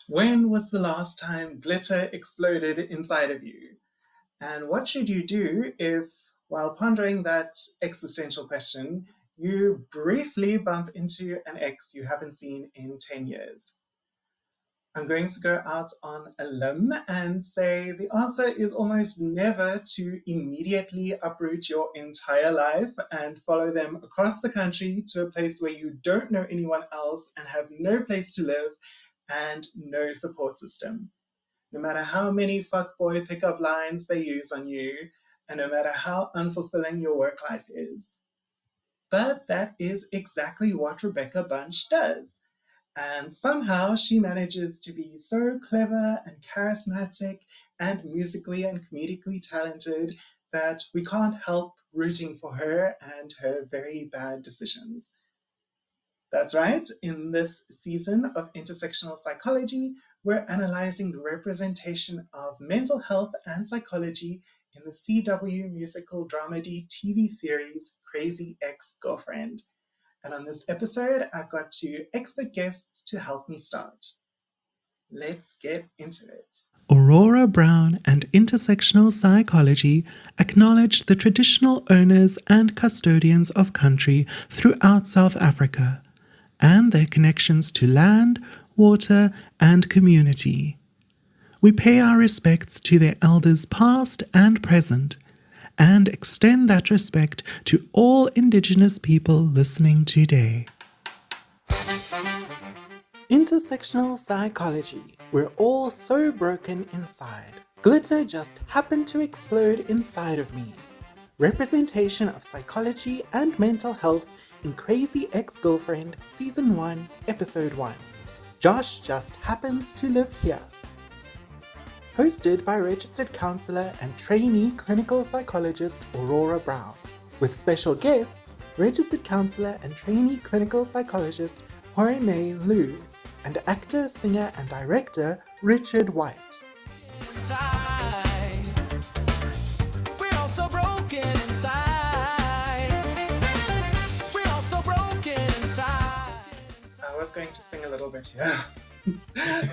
When was the last time glitter exploded inside of you? And what should you do if, while pondering that existential question, you briefly bump into an ex you haven't seen in 10 years? I'm going to go out on a limb and say the answer is almost never to immediately uproot your entire life and follow them across the country to a place where you don't know anyone else and have no place to live and no support system. No matter how many fuckboy pickup lines they use on you, and no matter how unfulfilling your work life is. But that is exactly what Rebecca Bunch does. And somehow she manages to be so clever and charismatic and musically and comedically talented that we can't help rooting for her and her very bad decisions. That's right, in this season of Intersectional Psychology, we're analyzing the representation of mental health and psychology in the CW musical dramedy TV series Crazy Ex-Girlfriend. And on this episode, I've got two expert guests to help me start. Let's get into it. Aurora Brown and Intersectional Psychology acknowledge the traditional owners and custodians of country throughout South Africa and their connections to land, water, and community. We pay our respects to their elders past and present, and extend that respect to all Indigenous people listening today. Intersectional Psychology. We're all so broken inside. Glitter just happened to explode inside of me. Representation of psychology and mental health in Crazy Ex-Girlfriend Season 1, Episode 1. Josh just happens to live here. Hosted by registered counsellor and trainee clinical psychologist Aurora Brown, with special guests, registered counsellor and trainee clinical psychologist HuiMei Lulu, and actor, singer, and director Richard White. I was going to sing a little bit here,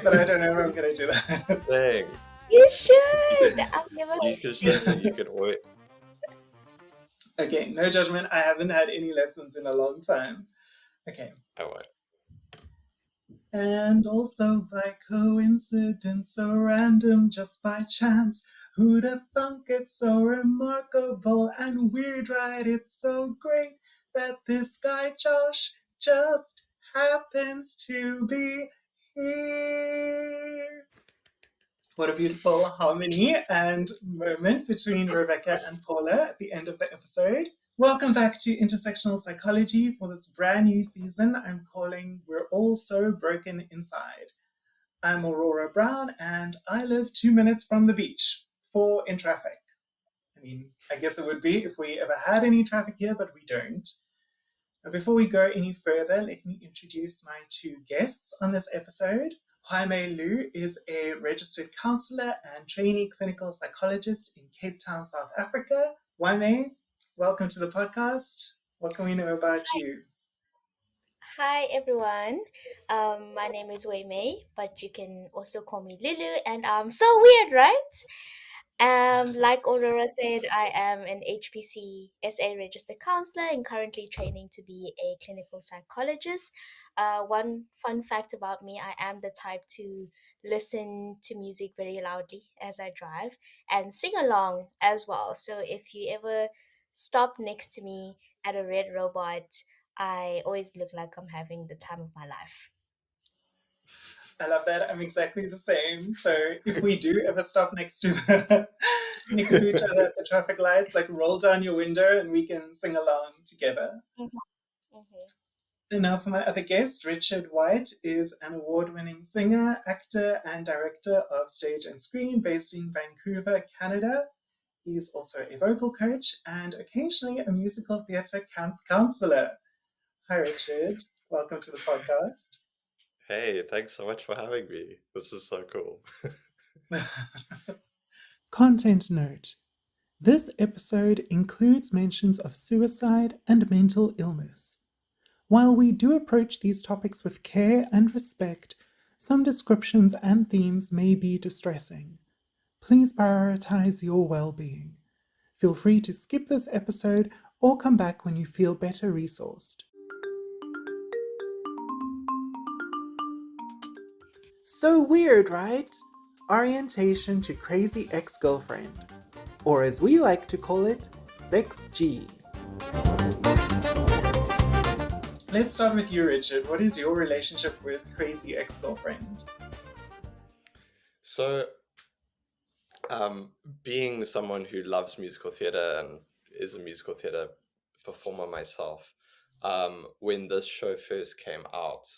but I don't know if I'm going to do that. Sing. You should! I've never You could sing. You could wait. Okay, no judgment. I haven't had any lessons in a long time. Okay. I won't. And also by coincidence, so random, just by chance, who'd have thunk it's so remarkable and weird, right? It's so great that this guy Josh just happens to be here. What a beautiful harmony and moment between Rebecca and Paula at the end of the episode. Welcome back to Intersectional Psychology for this brand new season I'm calling We're All So Broken Inside. I'm Aurora Brown and I live 2 minutes from the beach, 4 in traffic. I mean, I guess it would be if we ever had any traffic here, but we don't. Now, before we go any further, let me introduce my two guests on this episode. HuiMei Lulu is a registered counsellor and trainee clinical psychologist in Cape Town, South Africa. HuiMei, welcome to the podcast. What can we know about you? Hi everyone, my name is HuiMei, but you can also call me Lulu, and so weird, right? Like Aurora said, I am an HPC SA registered counselor and currently training to be a clinical psychologist. One fun fact about me, I am the type to listen to music very loudly as I drive and sing along as well. So if you ever stop next to me at a red robot, I always look like I'm having the time of my life. I love that. I'm exactly the same. So if we do ever stop next to each other at the traffic light, like roll down your window and we can sing along together. Mm-hmm. And now for my other guest, Richard White is an award-winning singer, actor, and director of stage and screen based in Vancouver, Canada. He's also a vocal coach and occasionally a musical theatre camp counselor. Hi, Richard. Welcome to the podcast. Hey, thanks so much for having me. This is so cool. Content note. This episode includes mentions of suicide and mental illness. While we do approach these topics with care and respect, Some descriptions and themes may be distressing. Please prioritize your well being. Feel free to skip this episode or come back when you feel better resourced. So weird, right? Orientation to Crazy Ex-Girlfriend, or as we like to call it, Sex G. Let's start with you, Richard. What is your relationship with Crazy Ex-Girlfriend? So, being someone who loves musical theatre and is a musical theatre performer myself, when this show first came out,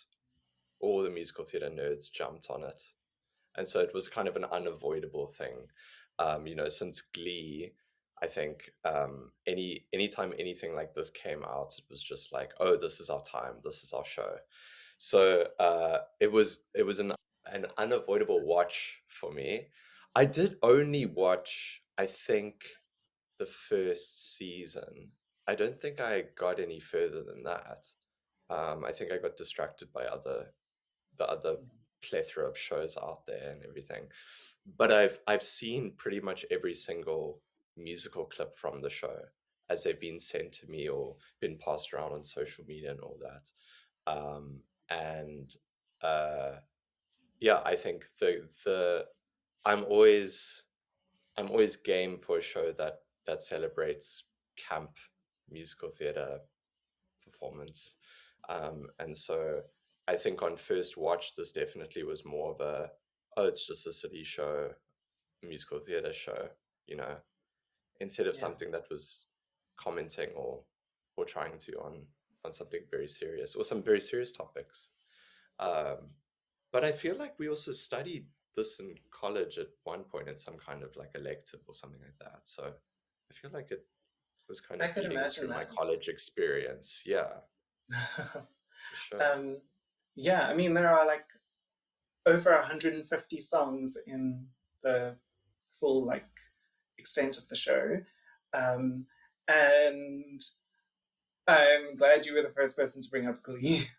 all the musical theatre nerds jumped on it. And so it was kind of an unavoidable thing. Since Glee, I think anytime anything like this came out, it was just like, oh, this is our time, this is our show. So it was an unavoidable watch for me. I did only watch, I think, the first season. I don't think I got any further than that. I think I got distracted by the other plethora of shows out there and everything. But I've seen pretty much every single musical clip from the show as they've been sent to me or been passed around on social media and all that. And yeah, I think the I'm always game for a show that celebrates camp musical theater performance. And so I think on first watch, this definitely was more of a, oh, it's just a city show, musical theater show, instead of something that was commenting or trying to on something very serious or some very serious topics. But I feel like we also studied this in college at one point in some kind of like elective or something like that. So I feel like it was kind I of could bleeding imagine through my that. college experience. Yeah, for sure. Yeah, I mean, there are like over 150 songs in the full like extent of the show. And I'm glad you were the first person to bring up Glee.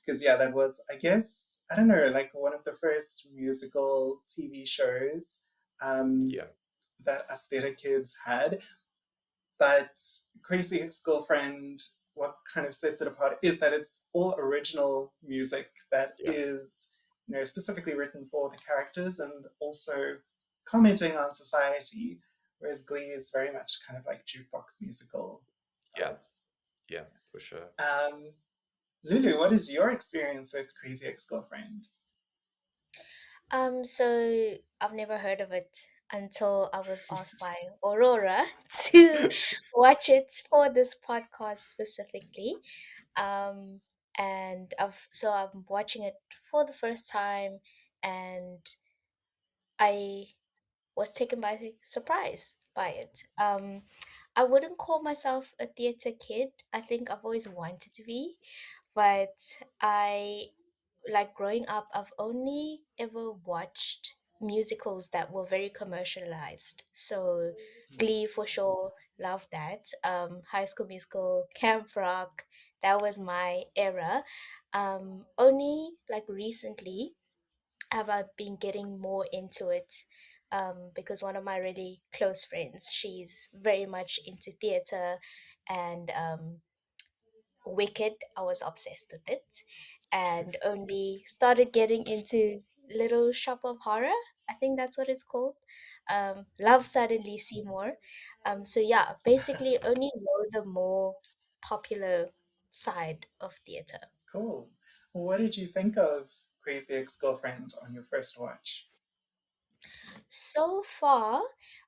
Because, yeah, that was, I guess, I don't know, like one of the first musical TV shows Yeah. that us theatre kids had. But Crazy Ex-Girlfriend, what kind of sets it apart is that it's all original music that Yeah. is, specifically written for the characters and also commenting on society, whereas Glee is very much kind of like jukebox musical Yeah. vibes. Yeah, for sure. Lulu, what is your experience with Crazy Ex-Girlfriend? So I've never heard of it until I was asked by Aurora to watch it for this podcast specifically. Um, and I'm watching it for the first time, and I was taken by surprise by it. I wouldn't call myself a theater kid. I think I've always wanted to be, but I like growing up, I've only ever watched musicals that were very commercialized. So Glee for sure, love that. High School Musical, Camp Rock, that was my era. Only like recently have I been getting more into it, because one of my really close friends, she's very much into theater, and Wicked, I was obsessed with it, and only started getting into Little Shop of Horror. I think that's what it's called. Love Suddenly Seymour. So yeah, basically only know the more popular side of theater. Cool. What did you think of Crazy Ex-Girlfriend on your first watch? So far,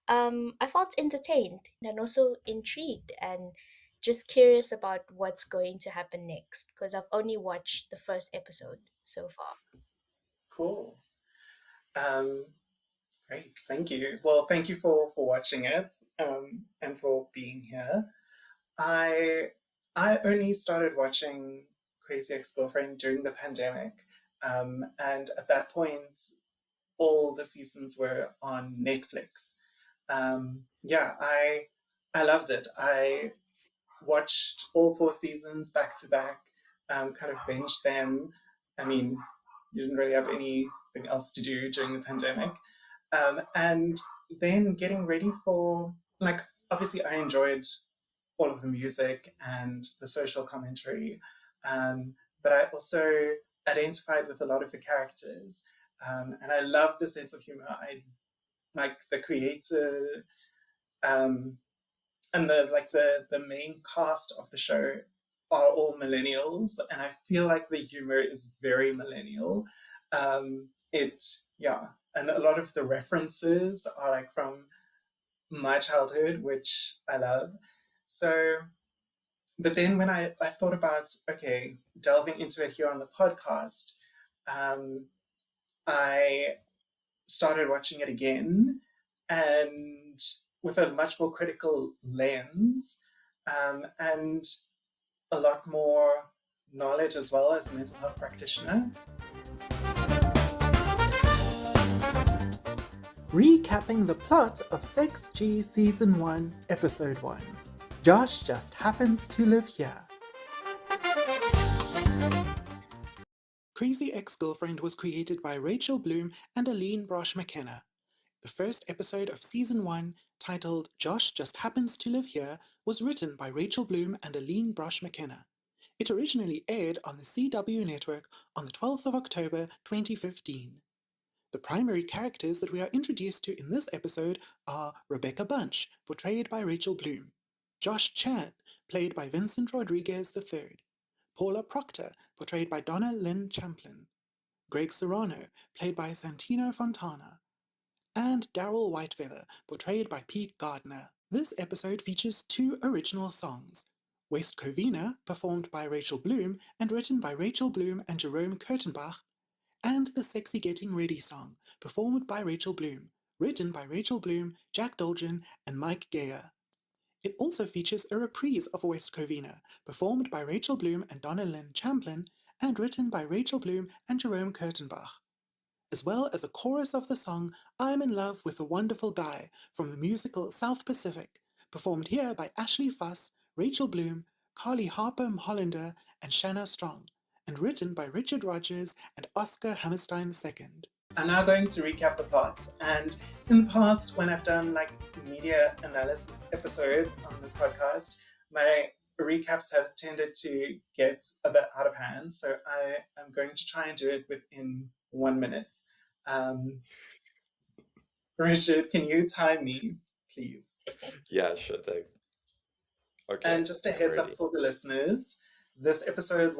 I felt entertained and also intrigued and just curious about what's going to happen next because I've only watched the first episode so far. Cool. Um, Great, thank you. Well, thank you for watching it and for being here. I I only started watching Crazy Ex-Girlfriend during the pandemic, and at that point, all the seasons were on Netflix. Yeah, I loved it. I watched all four seasons back to back, kind of binged them. I mean, you didn't really have anything else to do during the pandemic. And then getting ready for, like, obviously I enjoyed all of the music and the social commentary, but I also identified with a lot of the characters, and I love the sense of humor. I like the creator, and the main cast of the show are all millennials, and I feel like the humor is very millennial. It Yeah, and a lot of the references are like from my childhood, which I love. So, but then when I thought about, okay, delving into it here on the podcast, I started watching it again, and with a much more critical lens, and a lot more knowledge as well as a mental health practitioner. Recapping the plot of Sex G Season 1, Episode 1. Josh just happens to live here. Crazy Ex-Girlfriend was created by Rachel Bloom and Aline Brosh McKenna. The first episode of Season 1, titled Josh Just Happens to Live Here, was written by Rachel Bloom and Aline Brosh McKenna. It originally aired on the CW network on the 12th of October 2015. The primary characters that we are introduced to in this episode are Rebecca Bunch, portrayed by Rachel Bloom; Josh Chan, played by Vincent Rodriguez III; Paula Proctor, portrayed by Donna Lynn Champlin; Greg Serrano, played by Santino Fontana; and Daryl Whitefeather, portrayed by Pete Gardner. This episode features 2 original songs: West Covina, performed by Rachel Bloom and written by Rachel Bloom and Jerome Kurtenbach, and the Sexy Getting Ready song, performed by Rachel Bloom, written by Rachel Bloom, Jack Dolgen, and Mike Geyer. It also features a reprise of West Covina, performed by Rachel Bloom and Donna Lynn Champlin, and written by Rachel Bloom and Jerome Kurtenbach, as well as a chorus of the song I'm in Love with a Wonderful Guy from the musical South Pacific, performed here by Ashley Fuss, Rachel Bloom, Carly Harper Hollander, and Shanna Strong, and written by Richard Rogers and Oscar Hammerstein II. I'm now going to recap the plot, and in the past, when I've done like media analysis episodes on this podcast, my recaps have tended to get a bit out of hand, so I am going to try and do it within 1 minute. Richard, can you time me, please? Yeah, sure thing. Okay. And just a heads up for the listeners, this episode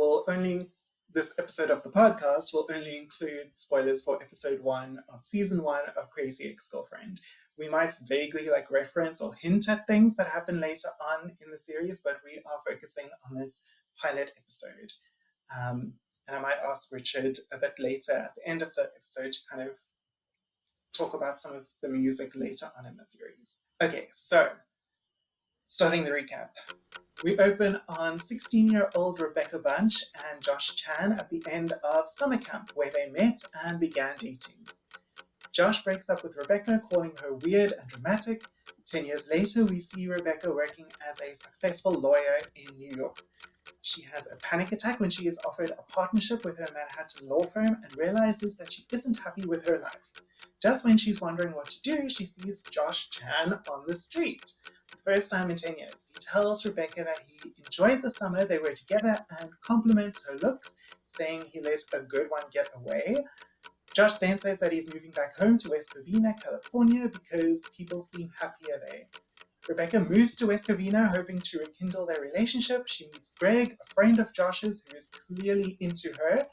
of the podcast will only include spoilers for episode 1 of season 1 of Crazy Ex-Girlfriend. We might vaguely reference or hint at things that happen later on in the series, but we are focusing on this pilot episode. And I might ask Richard a bit later at the end of the episode to kind of talk about some of the music later on in the series. Okay, so starting the recap. We open on 16-year-old Rebecca Bunch and Josh Chan at the end of summer camp, where they met and began dating. Josh breaks up with Rebecca, calling her weird and dramatic. 10 years later, we see Rebecca working as a successful lawyer in New York. She has a panic attack when she is offered a partnership with her Manhattan law firm and realizes that she isn't happy with her life. Just when she's wondering what to do, she sees Josh Chan on the street. The first time in 10 years. He tells Rebecca that he enjoyed the summer they were together and compliments her looks, saying he let a good one get away. Josh then says that he's moving back home to West Covina, California, because people seem happier there. Rebecca moves to West Covina, hoping to rekindle their relationship. She meets Greg, a friend of Josh's who is clearly into her.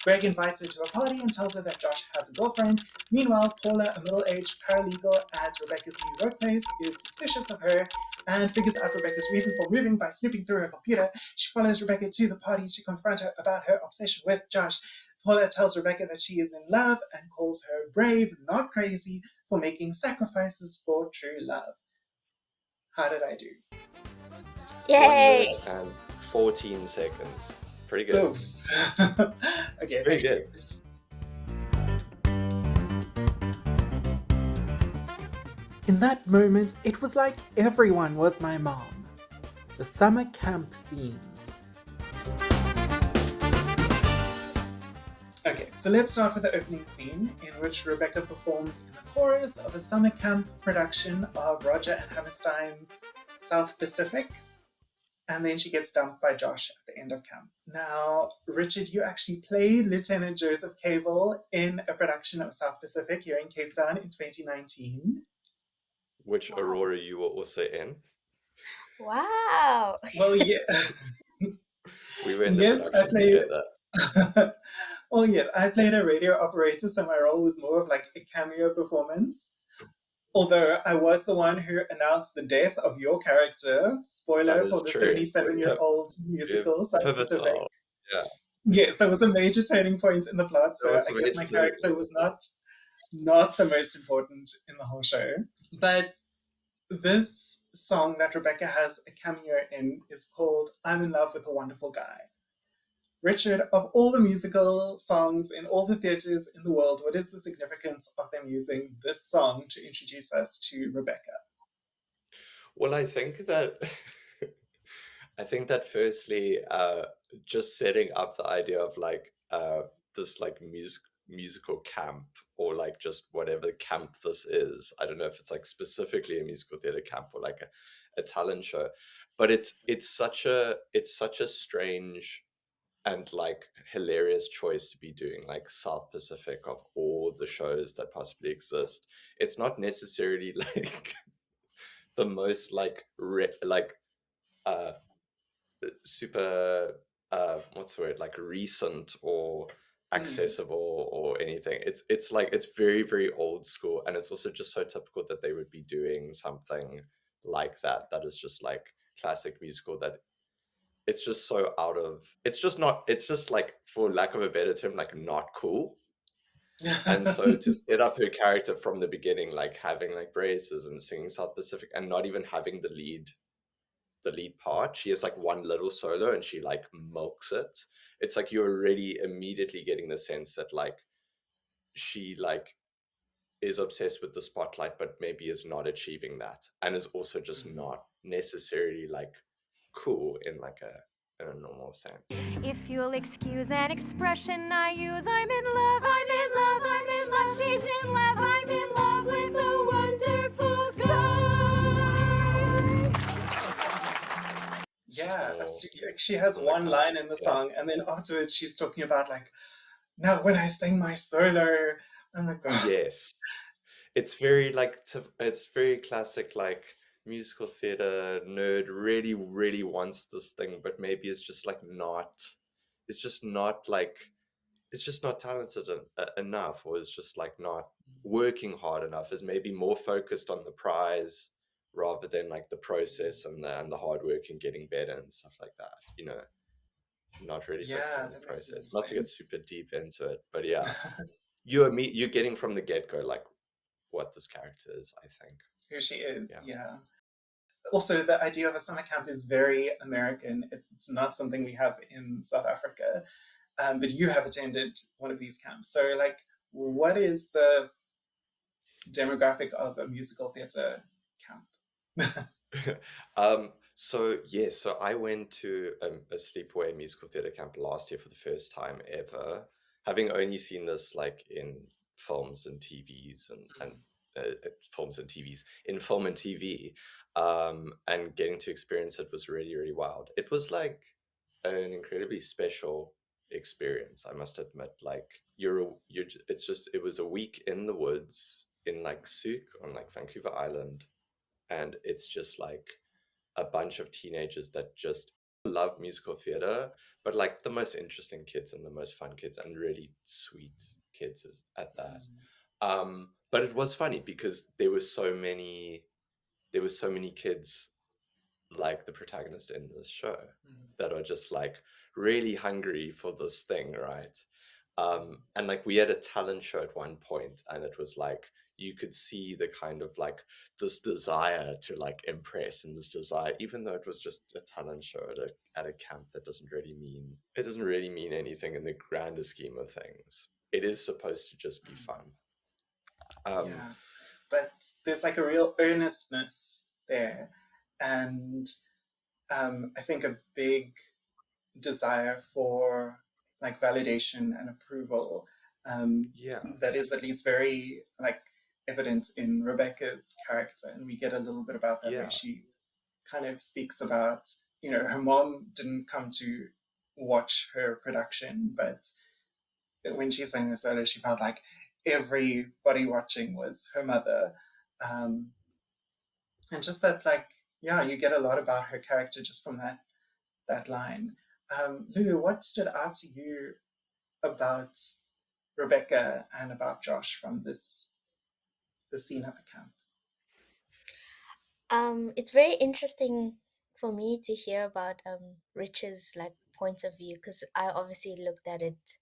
Greg invites her to a party and tells her that Josh has a girlfriend. Meanwhile, Paula, a middle-aged paralegal at Rebecca's new workplace, is suspicious of her and figures out Rebecca's reason for moving by snooping through her computer. She follows Rebecca to the party to confront her about her obsession with Josh. Paula tells Rebecca that she is in love and calls her brave, not crazy, for making sacrifices for true love. How did I do? Yay! 1 minute and 14 seconds. Pretty good. Okay, Very good. In that moment, it was like everyone was my mom. The summer camp scenes. Okay, so let's start with the opening scene in which Rebecca performs in the chorus of a summer camp production of Roger and Hammerstein's South Pacific, and then she gets dumped by Josh at the end of camp. Now, Richard, you actually played Lieutenant Joseph Cable in a production of South Pacific here in Cape Town in 2019. Which Wow. Aurora you were also in. Wow. Well, yeah. We were in the Yes, I production played. together. Oh, yes, I played a radio operator, so my role was more of like a cameo performance. Although I was the one who announced the death of your character. Spoiler for the 77-year-old musical, South Pacific. Pivotal. Yeah. Yes, that was a major turning point in the plot, so was I a guess major my turning character point. was not the most important in the whole show. But this song that Rebecca has a cameo in is called I'm in Love with a Wonderful Guy. Richard, of all the musical songs in all the theatres in the world, what is the significance of them using this song to introduce us to Rebecca? Well, I think that firstly, just setting up the idea of like this like musical camp, or like just whatever camp this is. I don't know if it's like specifically a musical theater camp or like a talent show, but it's such a strange and like hilarious choice to be doing like South Pacific of all the shows that possibly exist. It's not necessarily like the most like super what's the word, like recent or accessible or anything. It's like it's very, very old school, and it's also just so typical that they would be doing something like that is just like classic musical, that it's just so out of, it's just not, it's just like, for lack of a better term, like not cool. And so to set up her character from the beginning, like having like braces and singing South Pacific and not even having the lead part, she has like one little solo and she like milks it. It's like you're already immediately getting the sense that like she like is obsessed with the spotlight, but maybe is not achieving that, and is also just not necessarily like cool in like a normal sense. If you'll excuse an expression I use, I'm in love, I'm in love, I'm in love, she's in love, I'm in love with a wonderful guy. Yeah, she has one line in the song, and then afterwards she's talking about like, now when I sing my solo, I'm like, oh. Yes, it's very like it's very classic, like musical theater nerd really, really wants this thing, but maybe it's just like not, it's just not like, it's just not talented enough, or is just like not working hard enough, is maybe more focused on the prize rather than like the process and the hard work and getting better and stuff like that, you know, not really focusing on the process. Not to get super deep into it, but yeah, you're getting from the get-go like what this character is, I think. Who she is, yeah. Also, the idea of a summer camp is very American. It's not something we have in South Africa, but you have attended one of these camps. So, like, what is the demographic of a musical theatre camp? So I went to a sleepaway musical theatre camp last year for the first time ever, having only seen this like in films and TVs and films and TVs, in film and TV, and getting to experience it was really, really wild. It was like an incredibly special experience, I must admit. Like it was a week in the woods in like Souk on like Vancouver Island, and it's just like a bunch of teenagers that just love musical theater, but like the most interesting kids and the most fun kids and really sweet kids is at that. But it was funny because there were so many kids like the protagonist in this show that are just like really hungry for this thing, right? And like we had a talent show at one point, and it was like you could see the kind of like this desire to like impress, and this desire, even though it was just a talent show at a camp, that doesn't really mean anything in the grander scheme of things. It is supposed to just be fun. Yeah, but there's like a real earnestness there, and I think a big desire for like validation and approval that is at least very like evident in Rebecca's character, and we get a little bit about that where she kind of speaks about, you know, her mom didn't come to watch her production, but when she sang her solo, she felt like everybody watching was her mother. Um, and just that, like, yeah, you get a lot about her character just from that line. Lulu, what stood out to you about Rebecca and about Josh from the scene at the camp? It's very interesting for me to hear about Rich's like point of view, because I obviously looked at it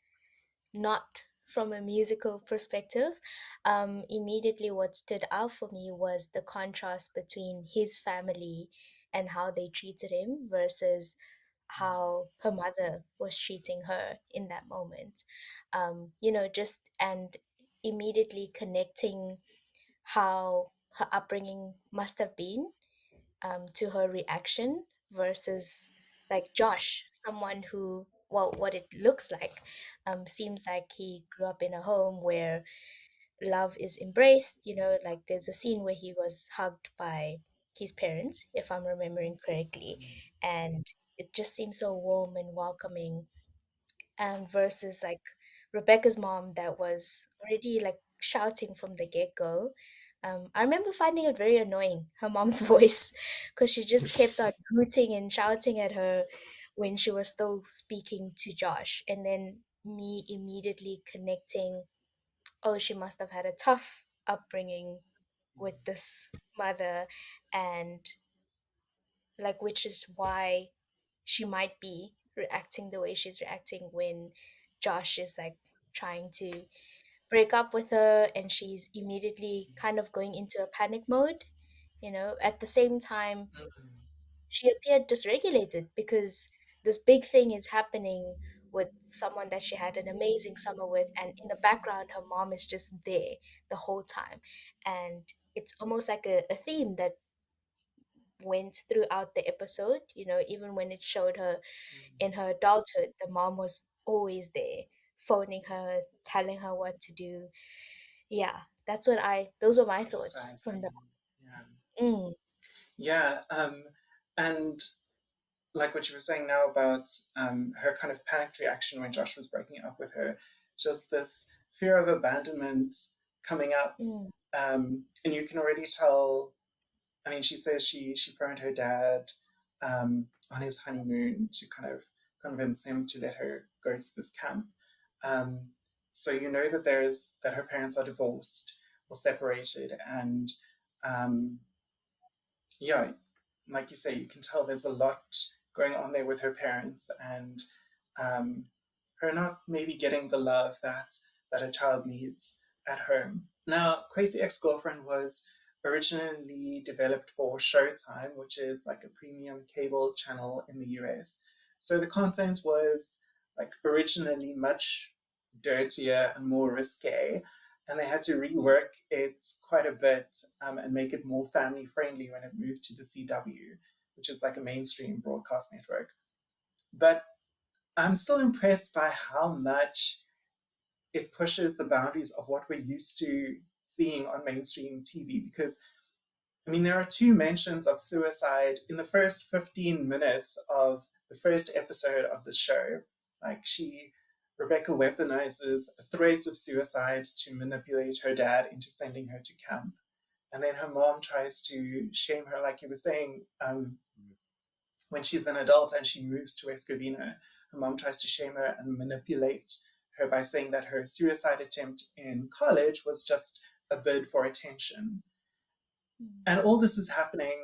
not from a musical perspective. Immediately, what stood out for me was the contrast between his family and how they treated him versus how her mother was treating her in that moment. Just and immediately connecting how her upbringing must have been to her reaction versus like Josh, someone who, well, what it looks like, seems like he grew up in a home where love is embraced. Like there's a scene where he was hugged by his parents, if I'm remembering correctly, and it just seems so warm and welcoming, versus like Rebecca's mom that was already like shouting from the get-go. I remember finding it very annoying, her mom's voice, because she just kept on hooting and shouting at her when she was still speaking to Josh. And then me immediately connecting, oh, she must have had a tough upbringing with this mother, and like, which is why she might be reacting the way she's reacting when Josh is like trying to break up with her, and she's immediately kind of going into a panic mode. At the same time, she appeared dysregulated because this big thing is happening with someone that she had an amazing summer with, and in the background her mom is just there the whole time. And it's almost like a theme that went throughout the episode. Even when it showed her in her adulthood, the mom was always there, phoning her, telling her what to do. Yeah, those were my thoughts from Criticizing. the. Yeah. Mm, Yeah. And like what you were saying now about her kind of panicked reaction when Josh was breaking up with her, just this fear of abandonment coming up. mm, And you can already tell. I mean, she says she phoned her dad on his honeymoon to kind of convince him to let her go to this camp. Um, so you know that her parents are divorced or separated, and um, yeah, like you say, you can tell there's a lot going on there with her parents, and um, her not maybe getting the love that a child needs at home. Now, Crazy Ex-Girlfriend was originally developed for Showtime, which is like a premium cable channel in the US. So the content was like originally much dirtier and more risque, and they had to rework it quite a bit and make it more family friendly when it moved to the CW, which is like a mainstream broadcast network. But I'm still impressed by how much it pushes the boundaries of what we're used to seeing on mainstream TV. Because, I mean, there are two mentions of suicide in the first 15 minutes of the first episode of the show. Like, Rebecca weaponizes a threat of suicide to manipulate her dad into sending her to camp. And then her mom tries to shame her, like you were saying, when she's an adult and she moves to West Covina, her mom tries to shame her and manipulate her by saying that her suicide attempt in college was just a bid for attention. And all this is happening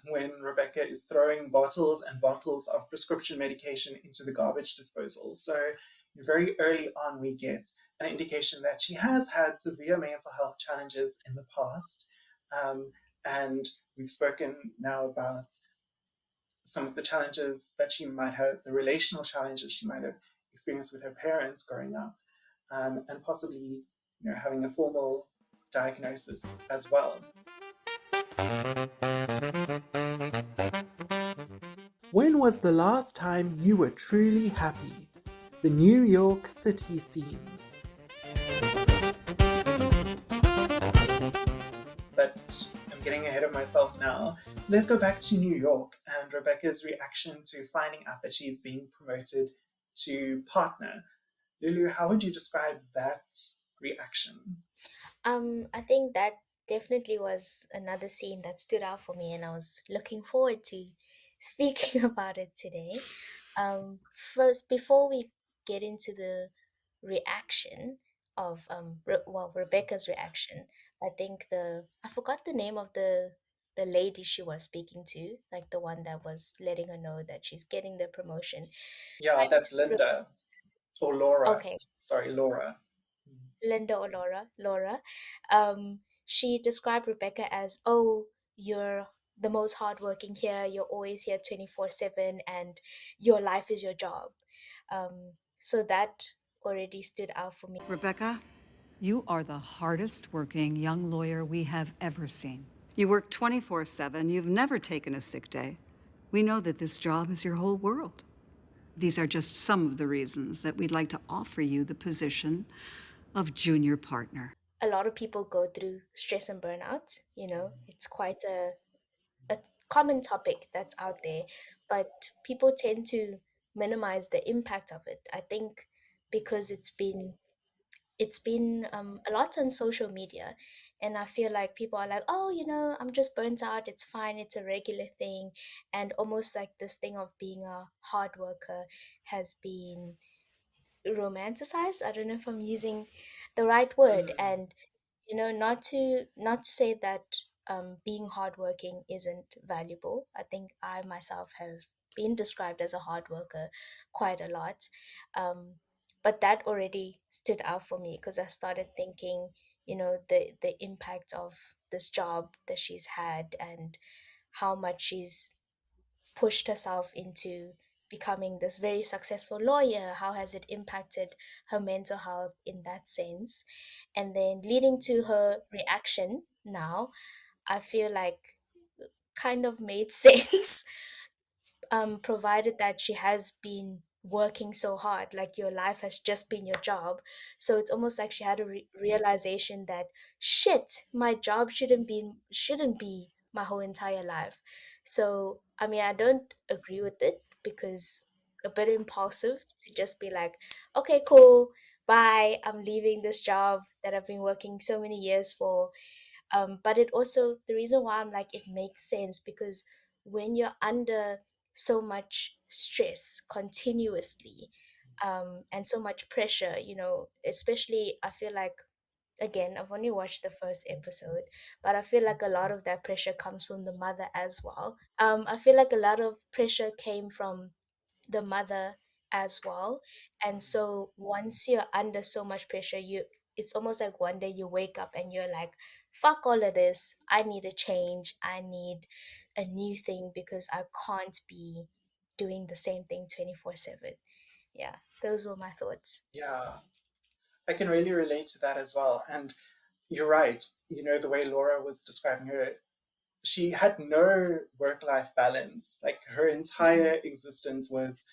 when Rebecca is throwing bottles and bottles of prescription medication into the garbage disposal. So very early on, we get an indication that she has had severe mental health challenges in the past. And we've spoken now about some of the challenges that she might have, the relational challenges she might have experienced with her parents growing up, and possibly having a formal diagnosis as well. When was the last time you were truly happy? the New York City scenes. But I'm getting ahead of myself now. So let's go back to New York and Rebecca's reaction to finding out that she's being promoted to partner. Lulu, how would you describe that reaction? I think that definitely was another scene that stood out for me, and I was looking forward to speaking about it today. First, before we get into the reaction of Rebecca's reaction, I think I forgot the name of the lady she was speaking to, like the one that was letting her know that she's getting the promotion. Yeah, that's Linda. Or Laura. Okay, Sorry, Laura. Linda or Laura, she described Rebecca as, "Oh, you're the most hardworking here. You're always here 24/7, and your life is your job." So that already stood out for me. Rebecca, you are the hardest working young lawyer we have ever seen. You work 24/7. You've never taken a sick day. We know that this job is your whole world. These are just some of the reasons that we'd like to offer you the position of junior partner. A lot of people go through stress and burnout. It's quite a common topic that's out there, but people tend to minimize the impact of it. I think because it's been a lot on social media, and I feel like people are like, "Oh, I'm just burnt out, it's fine, it's a regular thing." And almost like this thing of being a hard worker has been romanticized. I don't know if I'm using the right word. Mm. And not to say that being hardworking isn't valuable. I think I myself has been described as a hard worker quite a lot. Um, but that already stood out for me because I started thinking, the impact of this job that she's had, and how much she's pushed herself into becoming this very successful lawyer. How has it impacted her mental health in that sense? And then leading to her reaction now, I feel like kind of made sense, provided that she has been working so hard, like your life has just been your job. So it's almost like she had a realization that, shit, my job shouldn't be my whole entire life. So I mean, I don't agree with it, because a bit impulsive to just be like, okay, cool, bye, I'm leaving this job that I've been working so many years for. But it also, the reason why I'm like, it makes sense, because when you're under so much stress continuously, and so much pressure, especially, I feel like, again, I've only watched the first episode, but I feel like a lot of that pressure comes from the mother as well. I feel like a lot of pressure came from the mother as well. And so once you're under so much pressure, it's almost like one day you wake up and you're like, fuck all of this, I need a change, I need a new thing, because I can't be doing the same thing 24/7. Yeah, those were my thoughts. Yeah, I can really relate to that as well. And you're right. The way Laura was describing her, she had no work life balance. Like her entire existence was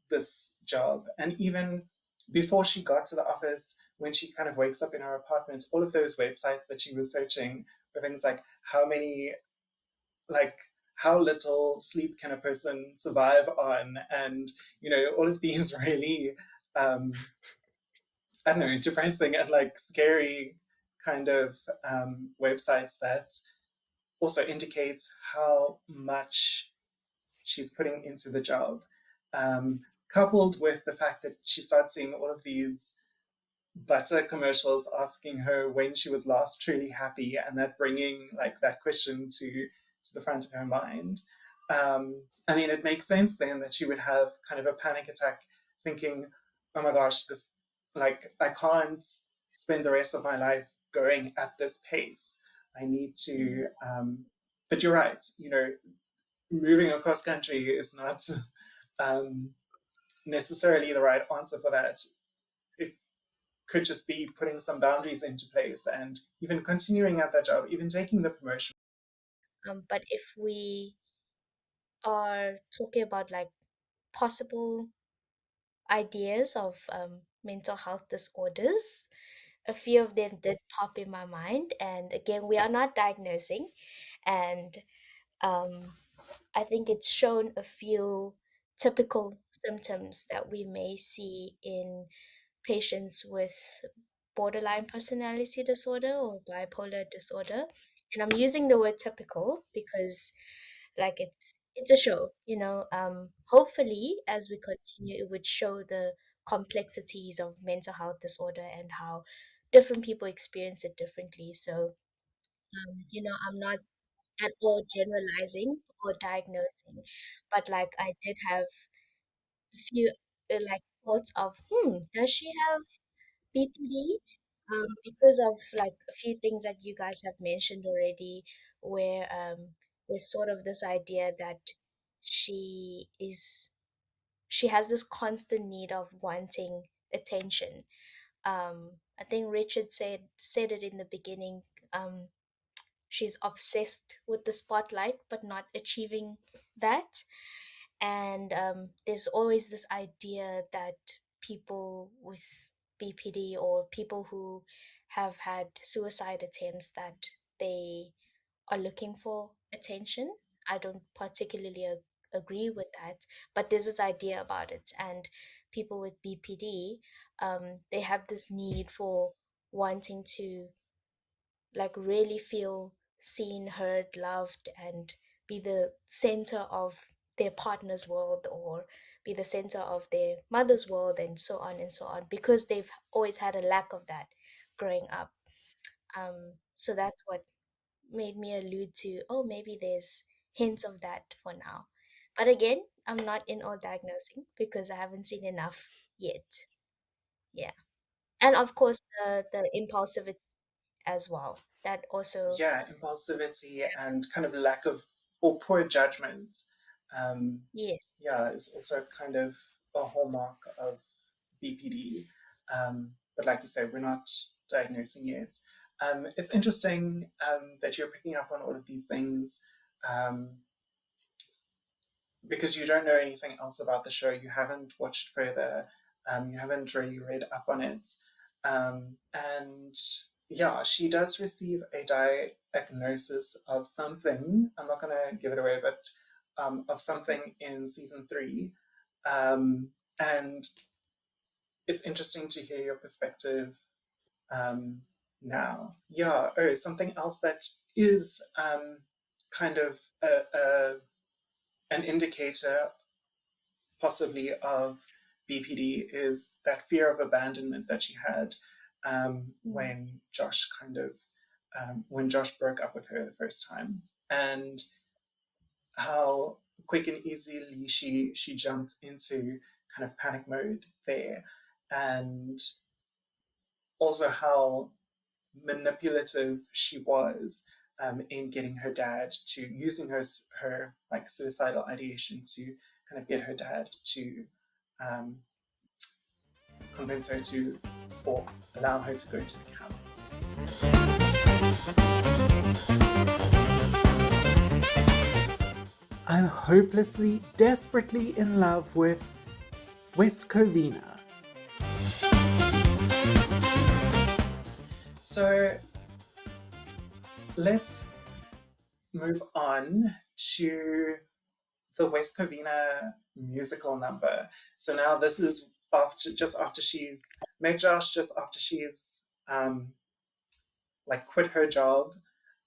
this job. And even before she got to the office, when she kind of wakes up in her apartment, all of those websites that she was searching were things like like how little sleep can a person survive on, and all of these really I don't know, depressing and like scary kind of websites that also indicates how much she's putting into the job, coupled with the fact that she starts seeing all of these butter commercials asking her when she was last truly happy, and that bringing like that question to the front of her mind. I mean, it makes sense then that she would have kind of a panic attack, thinking, "Oh my gosh, this like I can't spend the rest of my life going at this pace. I need to." But you're right. Moving across country is not um, necessarily the right answer for that. It could just be putting some boundaries into place and even continuing at that job, even taking the promotion. But if we are talking about like possible ideas of mental health disorders. A few of them did pop in my mind, and again, we are not diagnosing, and um, I think it's shown a few typical symptoms that we may see in patients with borderline personality disorder or bipolar disorder. And I'm using the word typical because like it's a show, you know. Hopefully as we continue it would show the complexities of mental health disorder and how different people experience it differently. So you know, I'm not at all generalizing or diagnosing, but like I did have a few like thoughts of, does she have BPD? Because of like a few things that you guys have mentioned already, where there's sort of this idea that she is she has this constant need of wanting attention. I think Richard said it in the beginning. Um, she's obsessed with the spotlight but not achieving that, and there's always this idea that people with BPD or people who have had suicide attempts that they are looking for attention. I don't particularly agree with that, but there's this idea about it, and people with BPD, they have this need for wanting to like really feel seen, heard, loved, and be the center of their partner's world or be the center of their mother's world, and so on, because they've always had a lack of that growing up. So that's what made me allude to, oh, maybe there's hints of that for now. But again, I'm not in all diagnosing because I haven't seen enough yet. Yeah. And of course, the impulsivity as well. That also, Yeah, impulsivity and kind of lack of or poor judgment. yes. Yeah, is also kind of a hallmark of BPD. But like you say, we're not diagnosing yet. It's interesting that you're picking up on all of these things um, because you don't know anything else about the show. You haven't watched further. You haven't really read up on it. And yeah, she does receive a diagnosis of something. I'm not going to give it away, but of something in season 3. And it's interesting to hear your perspective um, now. Yeah, oh, something else that is kind of an indicator possibly of BPD is that fear of abandonment that she had when Josh when Josh broke up with her the first time, and how quick and easily she jumped into kind of panic mode there, and also how manipulative she was in getting her dad to using her like suicidal ideation to kind of get her dad to um, convince her to or allow her to go to the camp. I'm hopelessly, desperately in love with West Covina. So let's move on to the West Covina musical number. So now this is just after she's met Josh, just after she's like quit her job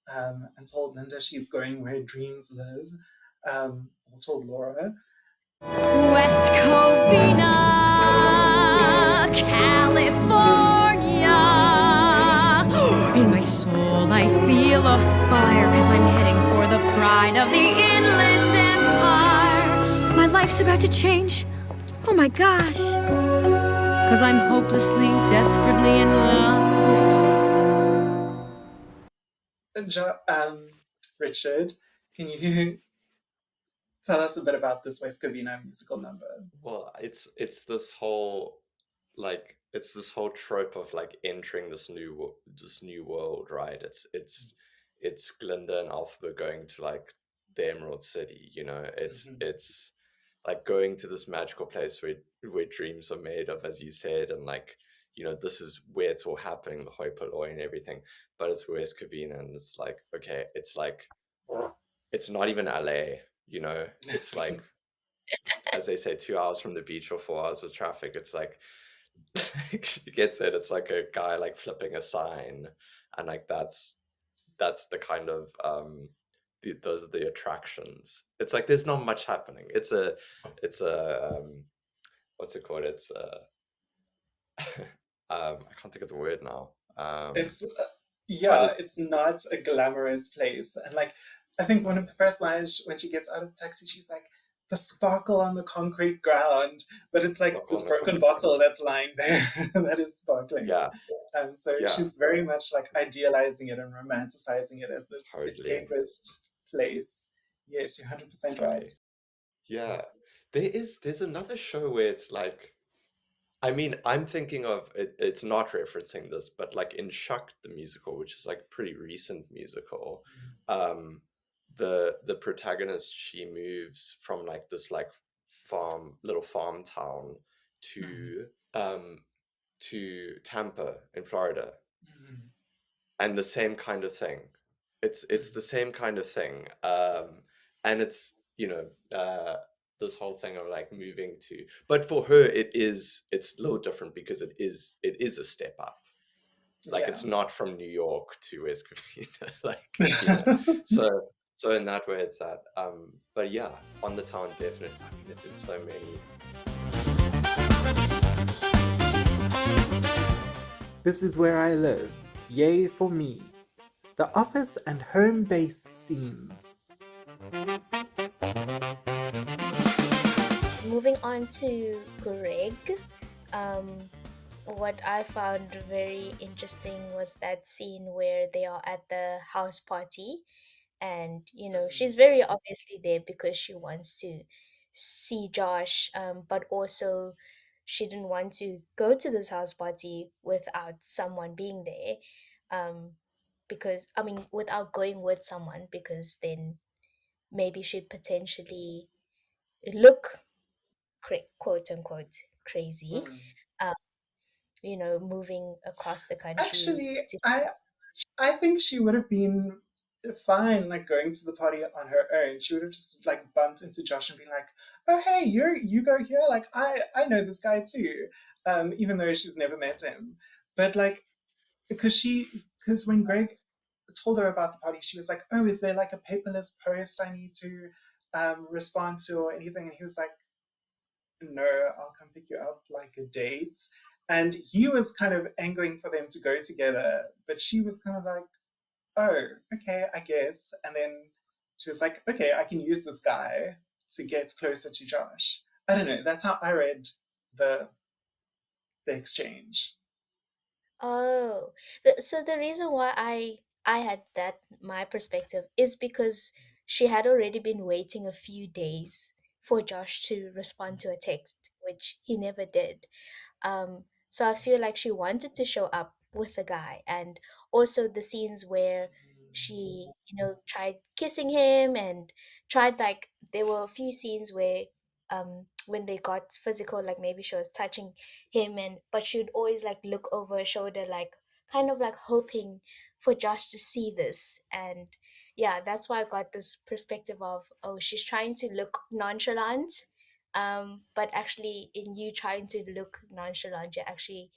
and told Linda she's going where dreams live, or told Laura. West Covina, California. In my soul, I feel a fire, 'cause I'm heading for the pride of the Inland Empire. My life's about to change. Oh my gosh. 'Cause I'm hopelessly, desperately in love Richard, can you tell us a bit about this West Covina musical number? Well, it's this whole it's this whole trope of like entering this new world, right? It's Glinda and Alphaba going to like the Emerald City, you know. It's like going to this magical place where dreams are made of, as you said, and like, you know, this is where it's all happening, the hoi polloi and everything, but it's West Covina, and it's like, okay, it's like, it's not even LA, you know, it's like, as they say, 2 hours from the beach or 4 hours with traffic. It's like, she gets it, it's like a guy like flipping a sign, and like that's the kind of those are the attractions. It's like there's not much happening. It's a what's it called? It's I can't think of the word now. It's But it's not a glamorous place. And like, I think one of the first lines when she gets out of the taxi, she's like, the sparkle on the concrete ground, but it's like sparkle this on the broken concrete. bottle that's lying there that is sparkling. Yeah, So yeah, she's very much like idealizing it and romanticizing it as this totally, escapist place. Yes, you're 100% totally. right. Yeah, there's another show where it's like, I mean, I'm thinking of it, it's not referencing this, but like in Shuck the musical, which is like a pretty recent musical, the protagonist, she moves from like this like little farm town to Tampa in Florida, and the same kind of thing. It's the same kind of thing, and it's, you know, this whole thing of like moving to, but for her it's a little different because it is a step up. Like it's not from New York to West Covina, like, you know. So in that way it's that. But yeah, on the town, definitely. I mean, it's in so many. This is where I live. Yay for me. The office and home base scenes. Moving on to Greg, what I found very interesting was that scene where they are at the house party, and you know she's very obviously there because she wants to see Josh, but also she didn't want to go to this house party without someone being there, because I mean without going with someone, because then maybe she'd potentially look quote unquote crazy, uh, you know, moving across the country Actually, to I think she would have been fine, like going to the party on her own. She would have just like bumped into Josh and been like, "Oh hey, you go here. Like I know this guy too," even though she's never met him. But like, because when Greg told her about the party, she was like, "Oh, is there like a paperless post I need to respond to or anything?" And he was like, "No, I'll come pick you up like a date." And he was kind of angling for them to go together, but she was kind of like, oh, okay, I guess. And then she was like, okay, I can use this guy to get closer to Josh. I don't know. That's how I read the exchange. Oh, so the reason why I had that my perspective is because she had already been waiting a few days for Josh to respond to a text, which he never did. So I feel like she wanted to show up with the guy, and also the scenes where she, you know, tried kissing him and tried like there were a few scenes where when they got physical, like maybe she was touching him, and but she'd always like look over her shoulder, like kind of like hoping for Josh to see this. And yeah, that's why I got this perspective of, oh, she's trying to look nonchalant, but actually in you trying to look nonchalant, you're actually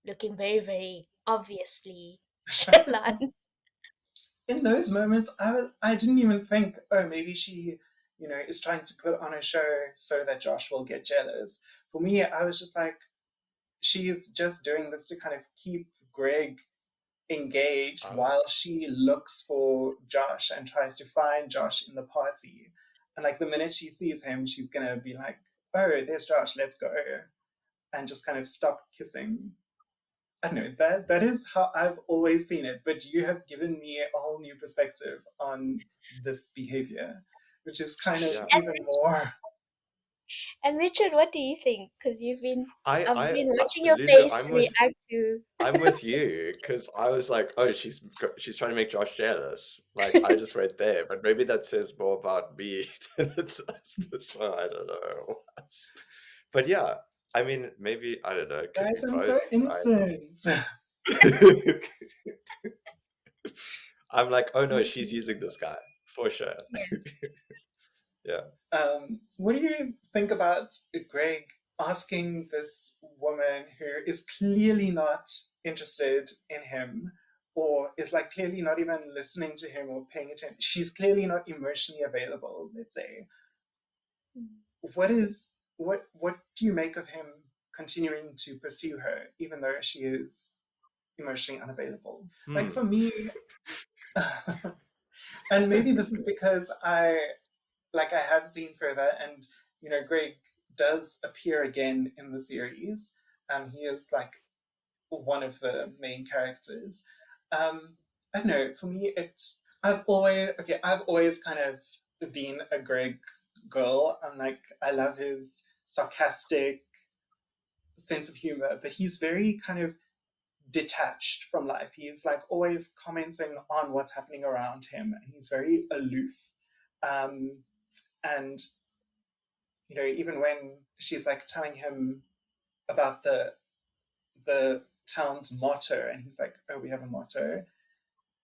looking very, very obviously chalant. In those moments, I didn't even think, oh, maybe she, is trying to put on a show so that Josh will get jealous. For me, I was just like, she is just doing this to kind of keep Greg engaged while she looks for Josh and tries to find Josh in the party. And like the minute she sees him, she's gonna be like, "Oh, there's Josh. Let's go," and just kind of stop kissing. I don't know, that is how I've always seen it. But you have given me a whole new perspective on this behavior, which is kind of Yeah, even more. And Richard, what do you think? Because I've been I watching your Lulu, face react to. I'm with you because I was like, oh, she's trying to make Josh jealous. Like I just went there, but maybe that says more about me than it does the show. I don't know. But yeah, I mean, maybe I don't know. It could Guys, be I'm so both, innocent. right? I'm like, oh no, she's using this guy for sure. Yeah. What do you think about Greg asking this woman who is clearly not interested in him, or is like clearly not even listening to him or paying attention? She's clearly not emotionally available, let's say. What do you make of him continuing to pursue her even though she is emotionally unavailable? Like for me, and maybe this is because I have seen further, and Greg does appear again in the series. He is like one of the main characters. I don't know. For me, I've always kind of been a Greg girl. I love his sarcastic sense of humor, but he's very kind of detached from life. He's like always commenting on what's happening around him, and he's very aloof. And even when she's like telling him about the town's motto, and he's like, "Oh, we have a motto."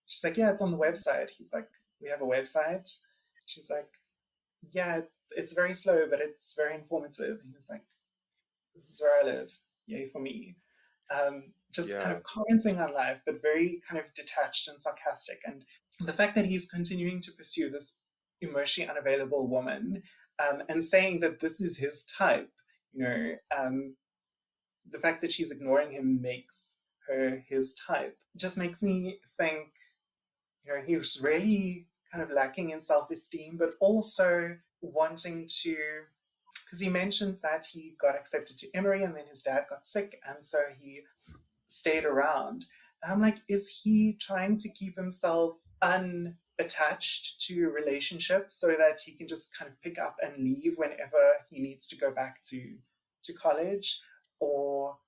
She's like, "Yeah, it's on the website." He's like, "We have a website." She's like, "Yeah, it's very slow, but it's very informative." And he's like, "This is where I live. Yay for me." Just kind of commenting on life, but very kind of detached and sarcastic. And the fact that he's continuing to pursue this emotionally unavailable woman, and saying that this is his type, the fact that she's ignoring him makes her his type, just makes me think, he was really kind of lacking in self-esteem, but also wanting to, because he mentions that he got accepted to Emory and then his dad got sick, and so he stayed around. And I'm like, is he trying to keep himself unattached to relationships so that he can just kind of pick up and leave whenever he needs to go back to college? Or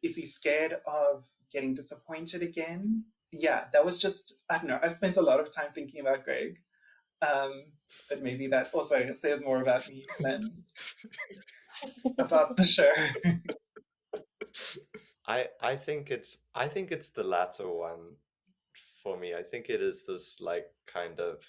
is he scared of getting disappointed again? Yeah, that was just, I don't know. I've spent a lot of time thinking about Greg. But maybe that also says more about me than about the show. I think it's the latter one for me. I think it is this like kind of,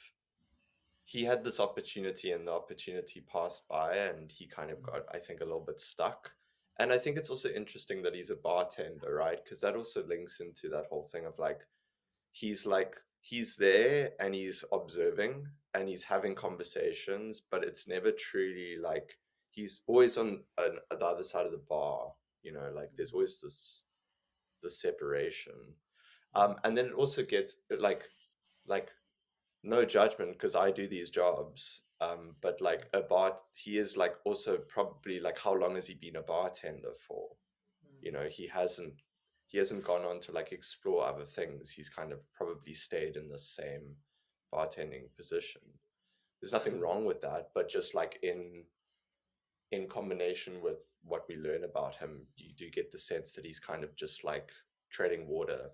he had this opportunity and the opportunity passed by and he kind of got, I think, a little bit stuck. And I think it's also interesting that he's a bartender, right? Because that also links into that whole thing of like he's there and he's observing and he's having conversations, but it's never truly like, he's always on the other side of the bar, like there's always this separation. And then it also gets like no judgment because I do these jobs, but like he is like also probably like, how long has he been a bartender for? He hasn't gone on to like explore other things. He's kind of probably stayed in the same bartending position. There's nothing wrong with that, but just like in combination with what we learn about him, you do get the sense that he's kind of just like treading water,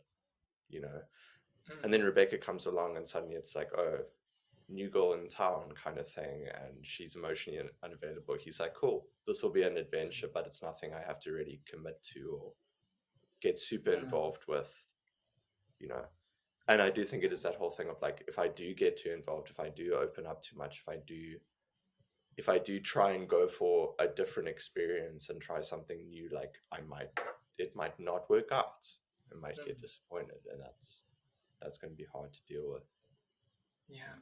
and then Rebecca comes along and suddenly it's like, oh, new girl in town kind of thing, and she's emotionally unavailable. He's like, cool, this will be an adventure, but it's nothing I have to really commit to or get super involved with, and I do think it is that whole thing of like, if I do get too involved, if I do open up too much, if I do try and go for a different experience and try something new, like it might not work out. I might get disappointed, and that's going to be hard to deal with. Yeah.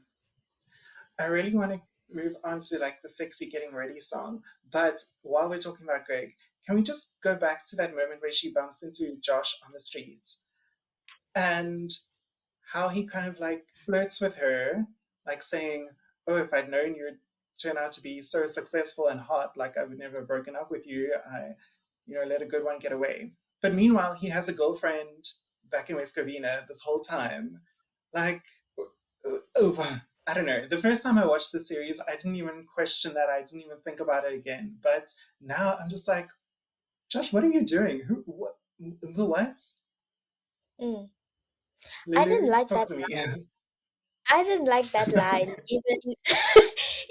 I really want to move on to like the sexy getting ready song, but while we're talking about Greg, can we just go back to that moment where she bumps into Josh on the streets and how he kind of like flirts with her, like saying, "Oh, if I'd known you'd turn out to be so successful and hot, like I would never have broken up with you. I, let a good one get away." But meanwhile, he has a girlfriend back in West Covina this whole time. Like, I don't know. The first time I watched the series, I didn't even question that. I didn't even think about it again. But now I'm just like, Josh, what are you doing? Who? What? The what? Mm. I didn't Lulu, like talk that. to me. I didn't like that line even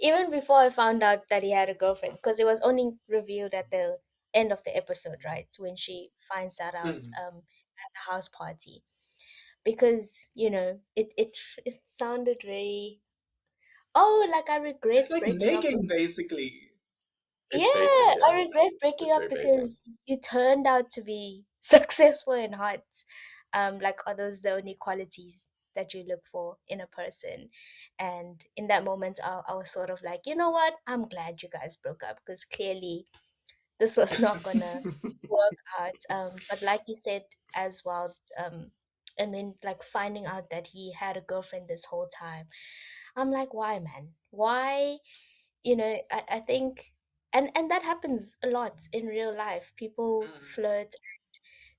even before I found out that he had a girlfriend, because it was only revealed at the end of the episode, right? When she finds that out Mm. at the house party. Because, it sounded very, oh, like I It's regret like breaking up with. nagging, basically. It's baiting, Yeah, I yeah. regret breaking It's up very baiting. because you turned out to be successful and hot. Like, are those the only qualities that you look for in a person? And in that moment, I was sort of like, you know what? I'm glad you guys broke up, because clearly this was not gonna work out. But like you said as well, and then like finding out that he had a girlfriend this whole time, I'm like, why, man? Why? I think, and that happens a lot in real life. People Mm. flirt.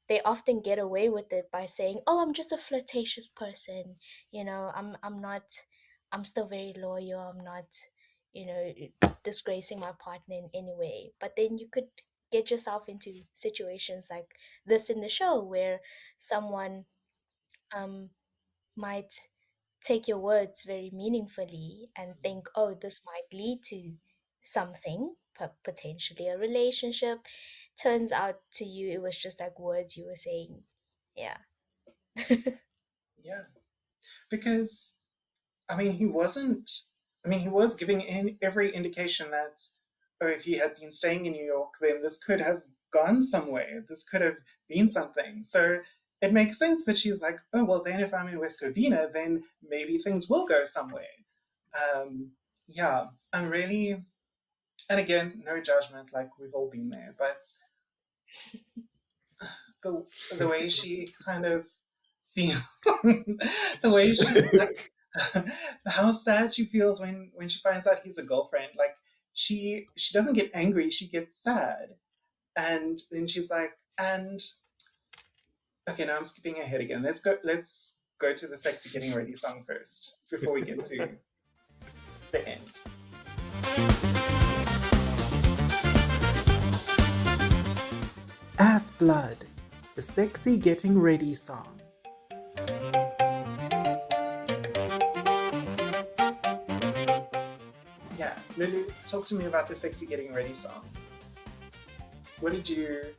They often get away with it by saying, oh, I'm just a flirtatious person. I'm not, I'm still very loyal. I'm not, you know disgracing my partner in any way. But then you could get yourself into situations like this in the show, where someone um might take your words very meaningfully and think, oh, this might lead to something, potentially a relationship. Turns out to you, it was just like words you were saying. Yeah. Yeah, because he wasn't. He was giving in every indication that, oh, if he had been staying in New York, then this could have gone somewhere. This could have been something. So it makes sense that she's like, oh, well, then if I'm in West Covina, then maybe things will go somewhere. Yeah, I'm really, and again, no judgment, like we've all been there, but the way she kind of feels, the way she like, how sad she feels when she finds out he's a girlfriend. Like she doesn't get angry, she gets sad, and then she's like, and okay, now I'm skipping ahead again. Let's go to the sexy getting ready song first before we get to the end. Ass Blood, the sexy getting ready song. Yeah, Lulu, talk to me about the sexy getting ready song. What did you,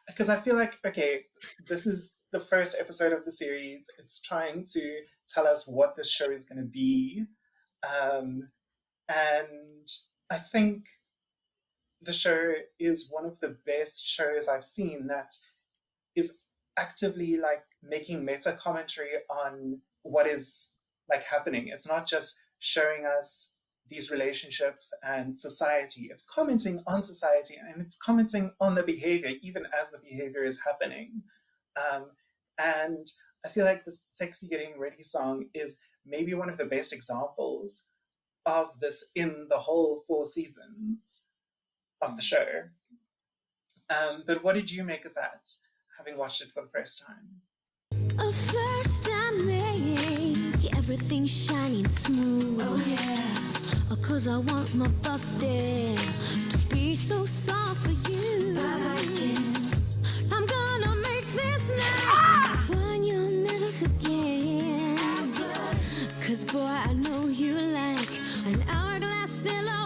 because I feel like, okay, this is the first episode of the series. It's trying to tell us what this show is going to be. Um, and I think the show is one of the best shows I've seen that is actively like making meta commentary on what is like happening. It's not just showing us these relationships and society. It's commenting on society and it's commenting on the behavior, even as the behavior is happening. Um, and I feel like the Sexy Getting Ready song is maybe one of the best examples of this in the whole 4 seasons of the show. But what did you make of that, having watched it for the first time? A first I make everything shiny and smooth. Oh yeah. 'Cause I want my body to be so soft for you. I'm gonna make this night one you'll never forget. 'Cause boy, I know you like an hourglass silhouette.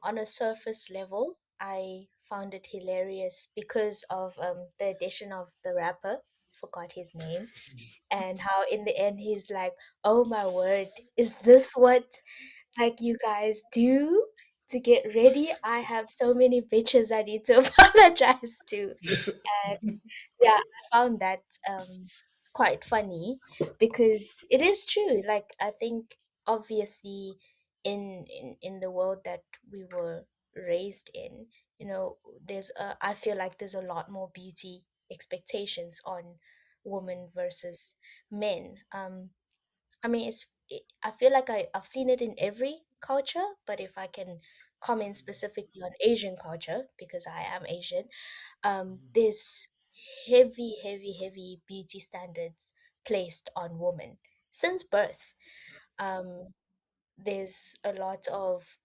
On a surface level, I found it hilarious because of the addition of the rapper, forgot his name, and how in the end he's like, "Oh my word, is this what like you guys do to get ready? I have so many bitches I need to apologize to." And yeah, I found that quite funny, because it is true. Like, I think obviously in the world that we were raised in, I feel like there's a lot more beauty expectations on women versus men. I feel like I've seen it in every culture, but if I can comment specifically on Asian culture, because I am Asian, there's heavy beauty standards placed on women since birth. Um, there's a lot of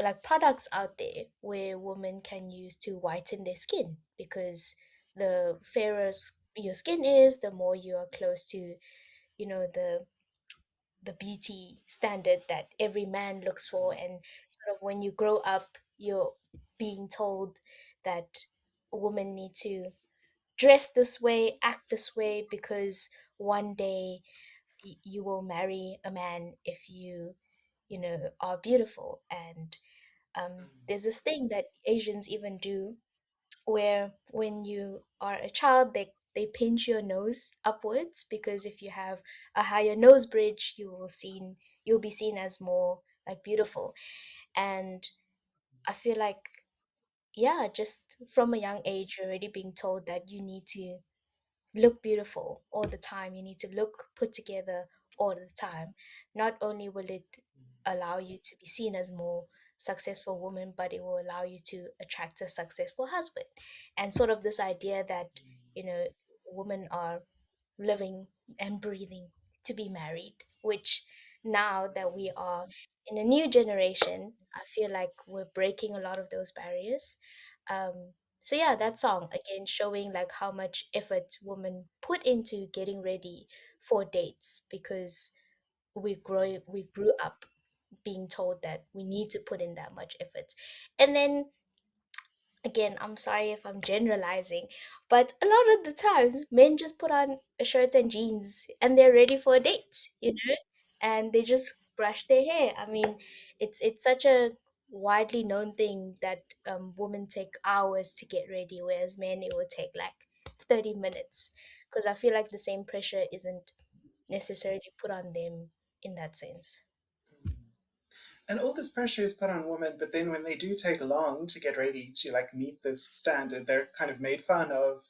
like products out there where women can use to whiten their skin, because the fairer your skin is, the more you are close to, you know, the beauty standard that every man looks for. And sort of when you grow up, you're being told that women need to dress this way, act this way, because one day you will marry a man if you know, are beautiful. And there's this thing that Asians even do, where when you are a child, they pinch your nose upwards, because if you have a higher nose bridge, you'll be seen as more like beautiful. And I feel like, yeah, just from a young age, you're already being told that you need to look beautiful all the time. You need to look put together all the time. Not only will it allow you to be seen as more successful woman, but it will allow you to attract a successful husband. And sort of this idea that, you know, women are living and breathing to be married, which now that we are in a new generation, I feel like we're breaking a lot of those barriers. So yeah, that song again showing like how much effort women put into getting ready for dates, because we grew up being told that we need to put in that much effort. And then again, I'm sorry if I'm generalizing, but a lot of the times men just put on a shirt and jeans and they're ready for a date, you know, and they just brush their hair. I mean, it's such a widely known thing that women take hours to get ready, whereas men it would take like 30 minutes. Because I feel like the same pressure isn't necessarily put on them in that sense. And all this pressure is put on women, but then when they do take long to get ready to like meet this standard, they're kind of made fun of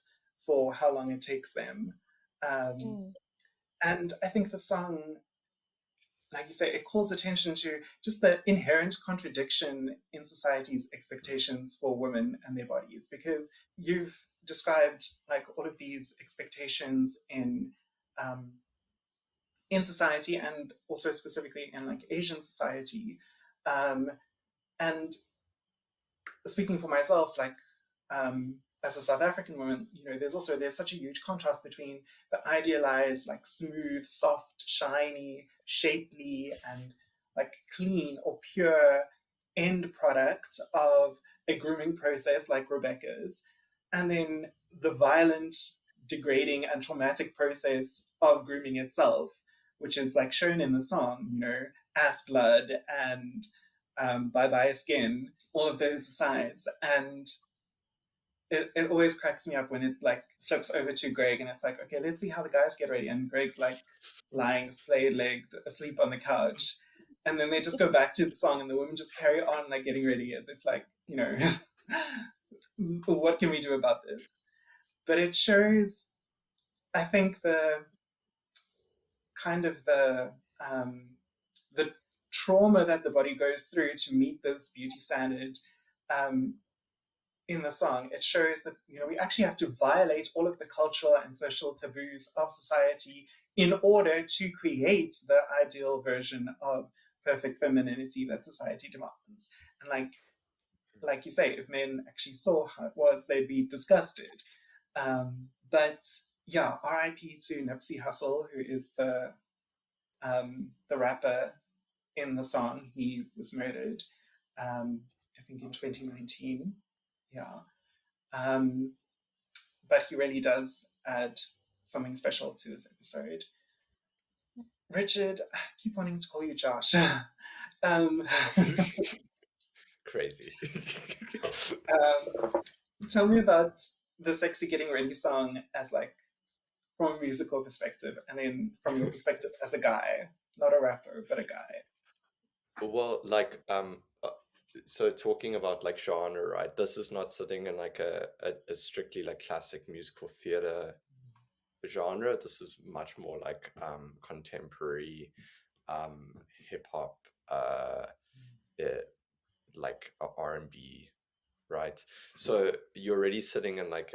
for how long it takes them. Um, Mm, and I think the song, like you say, it calls attention to just the inherent contradiction in society's expectations for women and their bodies, because you've described like all of these expectations um, in society, and also specifically in like Asian society. Um, and speaking for myself, like as a South African woman, you know, there's such a huge contrast between the idealized, like smooth, soft, shiny, shapely, and like clean or pure end product of a grooming process like Rebecca's, and then the violent, degrading, and traumatic process of grooming itself, which is like shown in the song, you know, ass blood and bye bye skin, all of those sides. And it always cracks me up when it like flips over to Greg and it's like, okay, let's see how the guys get ready. And Greg's like lying splayed legged asleep on the couch. And then they just go back to the song and the women just carry on like getting ready as if like, you know, what can we do about this? But it shows, I think, the kind of the trauma that the body goes through to meet this beauty standard. um, in the song, it shows that, you know, we actually have to violate all of the cultural and social taboos of society in order to create the ideal version of perfect femininity that society demands. And like you say, if men actually saw how it was, they'd be disgusted. But yeah, R.I.P. to Nipsey Hussle, who is the rapper in the song. He was murdered, I think, in 2019. Yeah. Um, but he really does add something special to this episode. Richard, I keep wanting to call you Josh. um, Crazy. Tell me about the sexy getting ready song as like from a musical perspective, and then from your perspective as a guy, not a rapper, but a guy. Well, like so talking about like genre, right? This is not sitting in like a strictly like classic musical theater genre. This is much more like contemporary hip hop, like R&B, right? So you're already sitting in like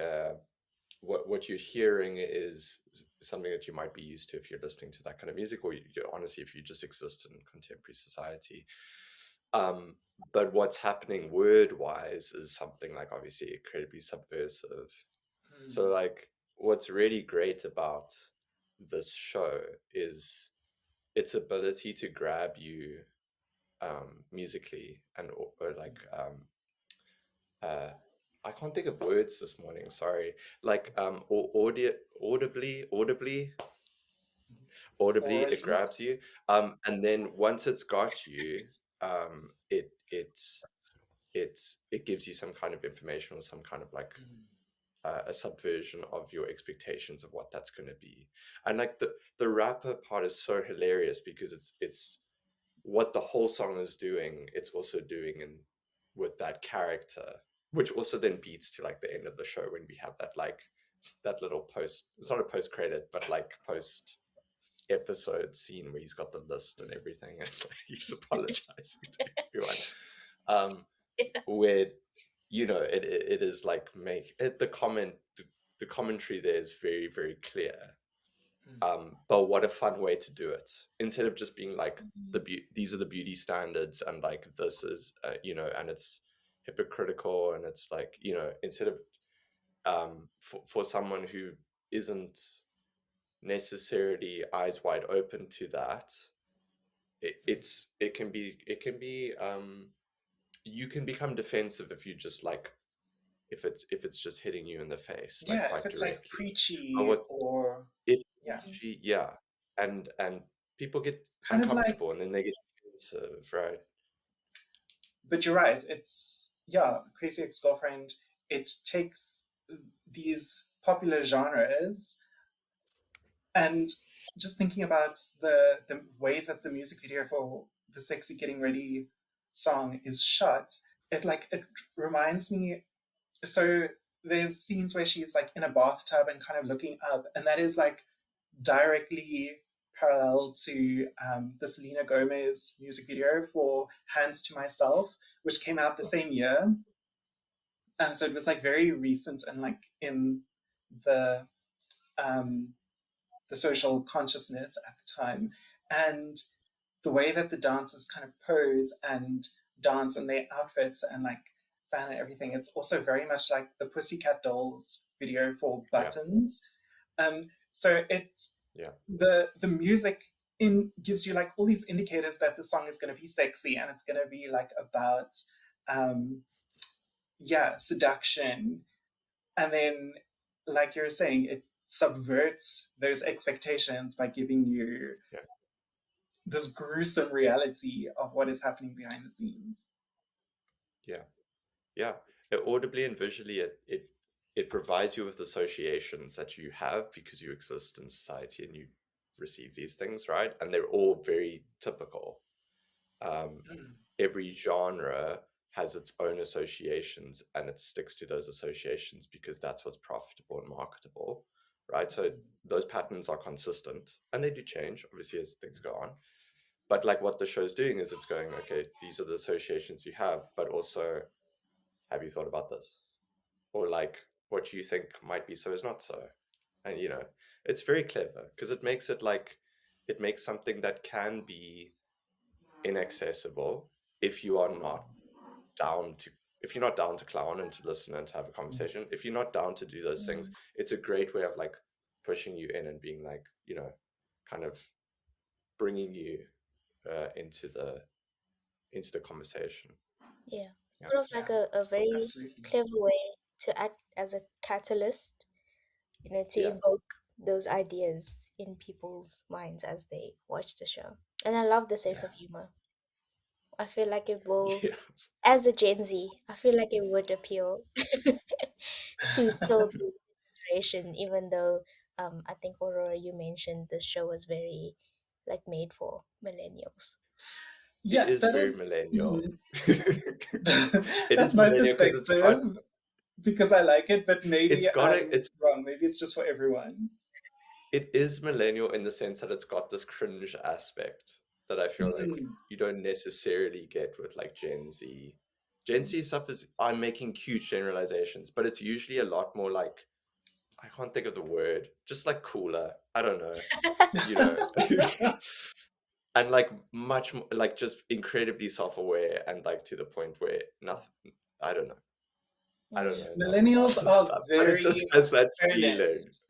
what you're hearing is something that you might be used to if you're listening to that kind of music, or honestly, if you just exist in contemporary society. But what's happening word-wise is something like obviously incredibly subversive. So like what's really great about this show is its ability to grab you musically, and or like I can't think of words this morning, sorry. Like or audibly, it grabs you. And then once it's got you, it gives you some kind of information, or some kind of like a subversion of your expectations of what that's going to be. And like the rapper part is so hilarious, because it's what the whole song is doing, it's also doing in with that character, which also then beats to like the end of the show, when we have that like that little post, it's not a post credit, but like post episode scene where he's got the list and everything, and he's apologizing to everyone, where it is like the commentary there is very, very clear. But what a fun way to do it, instead of just being like these are the beauty standards, and like this is and it's hypocritical, and it's like instead of for someone who isn't necessarily eyes wide open to that, it can be you can become defensive if you just like if it's just hitting you in the face, like quite if it's directly. like preachy, or if and people get kind of like, uncomfortable, and then they get defensive, right? but you're right, it's Crazy Ex-Girlfriend, it takes these popular genres, and just thinking about the way that the music video for the Sexy Getting Ready song is shot, it reminds me, so there's scenes where she's like in a bathtub and kind of looking up, and that is like directly parallel to the Selena Gomez music video for Hands to Myself, which came out the same year. So it was like very recent, and like in the social consciousness at the time. And the way that the dancers kind of pose and dance, and their outfits, and like sound and everything, it's also very much like the Pussycat Dolls video for Buttons. So it's the music gives you like all these indicators that the song is going to be sexy, and it's going to be like about seduction, and then like you're saying, it subverts those expectations by giving you this gruesome reality of what is happening behind the scenes. Audibly and visually, it provides you with associations that you have because you exist in society and you receive these things, right? And they're all very typical. Every genre has its own associations, and it sticks to those associations because that's what's profitable and marketable, right? So those patterns are consistent, and they do change obviously as things go on. But like what the show's doing is it's going, okay, these are the associations you have, but also, have you thought about this? Or like, what do you think might be so is not so? And it's very clever, because it makes it like, it makes something that can be inaccessible if you are not down to clown and to listen and to have a conversation. If you're not down to do those things, it's a great way of like pushing you in and being like, kind of bringing you into the conversation. Sort of like a very clever way to act as a catalyst, to evoke those ideas in people's minds as they watch the show. And I love the sense of humor. I feel like it will, as a Gen Z, I feel like it would appeal to still the generation, even though I think, Aurora, you mentioned the show was very like made for millennials. It is very millennial. That's my perspective, because I like it, but maybe it's wrong. Maybe it's just for everyone. It is millennial in the sense that it's got this cringe aspect that I feel like you don't necessarily get with like Gen Z. Gen Z stuff is, I'm making huge generalizations, but it's usually a lot more like I can't think of the word, just like cooler. I don't know, you know. And like much more, like just incredibly self-aware, and like to the point where nothing, I don't know. I don't know enough about Millennials this are stuff, but it just very has that feeling, earnest.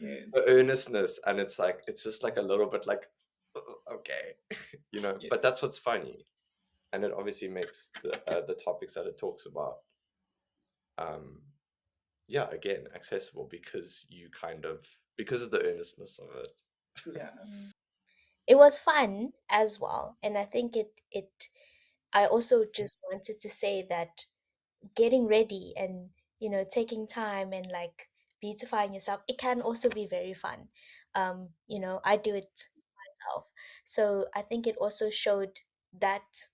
Yes. the earnestness, and it's like it's just like a little bit like, okay, you know. Yes. But that's what's funny, and it obviously makes the topics that it talks about, yeah, again, accessible because because of the earnestness of it. Yeah. It was fun as well, and I think I also just wanted to say that getting ready and taking time and like beautifying yourself, it can also be very fun. I do it myself, so I think it also showed that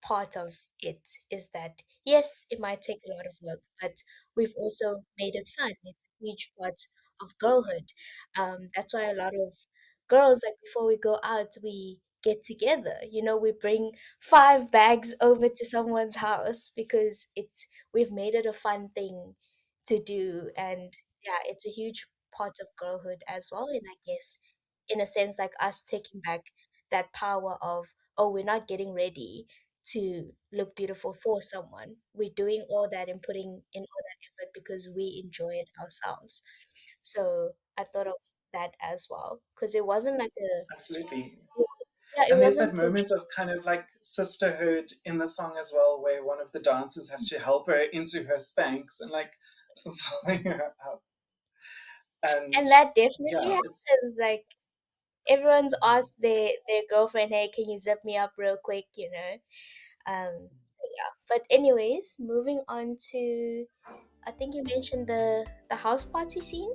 part of it is that yes, it might take a lot of work, but we've also made it fun. It's a huge part of girlhood. That's why a lot of girls, like, before we go out, we get together. We bring 5 bags over to someone's house because we've made it a fun thing to do. And yeah, it's a huge part of girlhood as well. And I guess, in a sense, like us taking back that power of, oh, we're not getting ready to look beautiful for someone. We're doing all that and putting in all that effort because we enjoy it ourselves. So I thought of that as well, because it wasn't like Absolutely. yeah, it And there's wasn't that portrayed. moment of kind of like sisterhood in the song as well, where one of the dancers has to help her into her Spanx and like pulling her up. And And that definitely yeah, it's happens. Like, everyone's asked their girlfriend, "Hey, can you zip me up real quick?" So yeah. But anyways, moving on to, I think you mentioned the house party scene.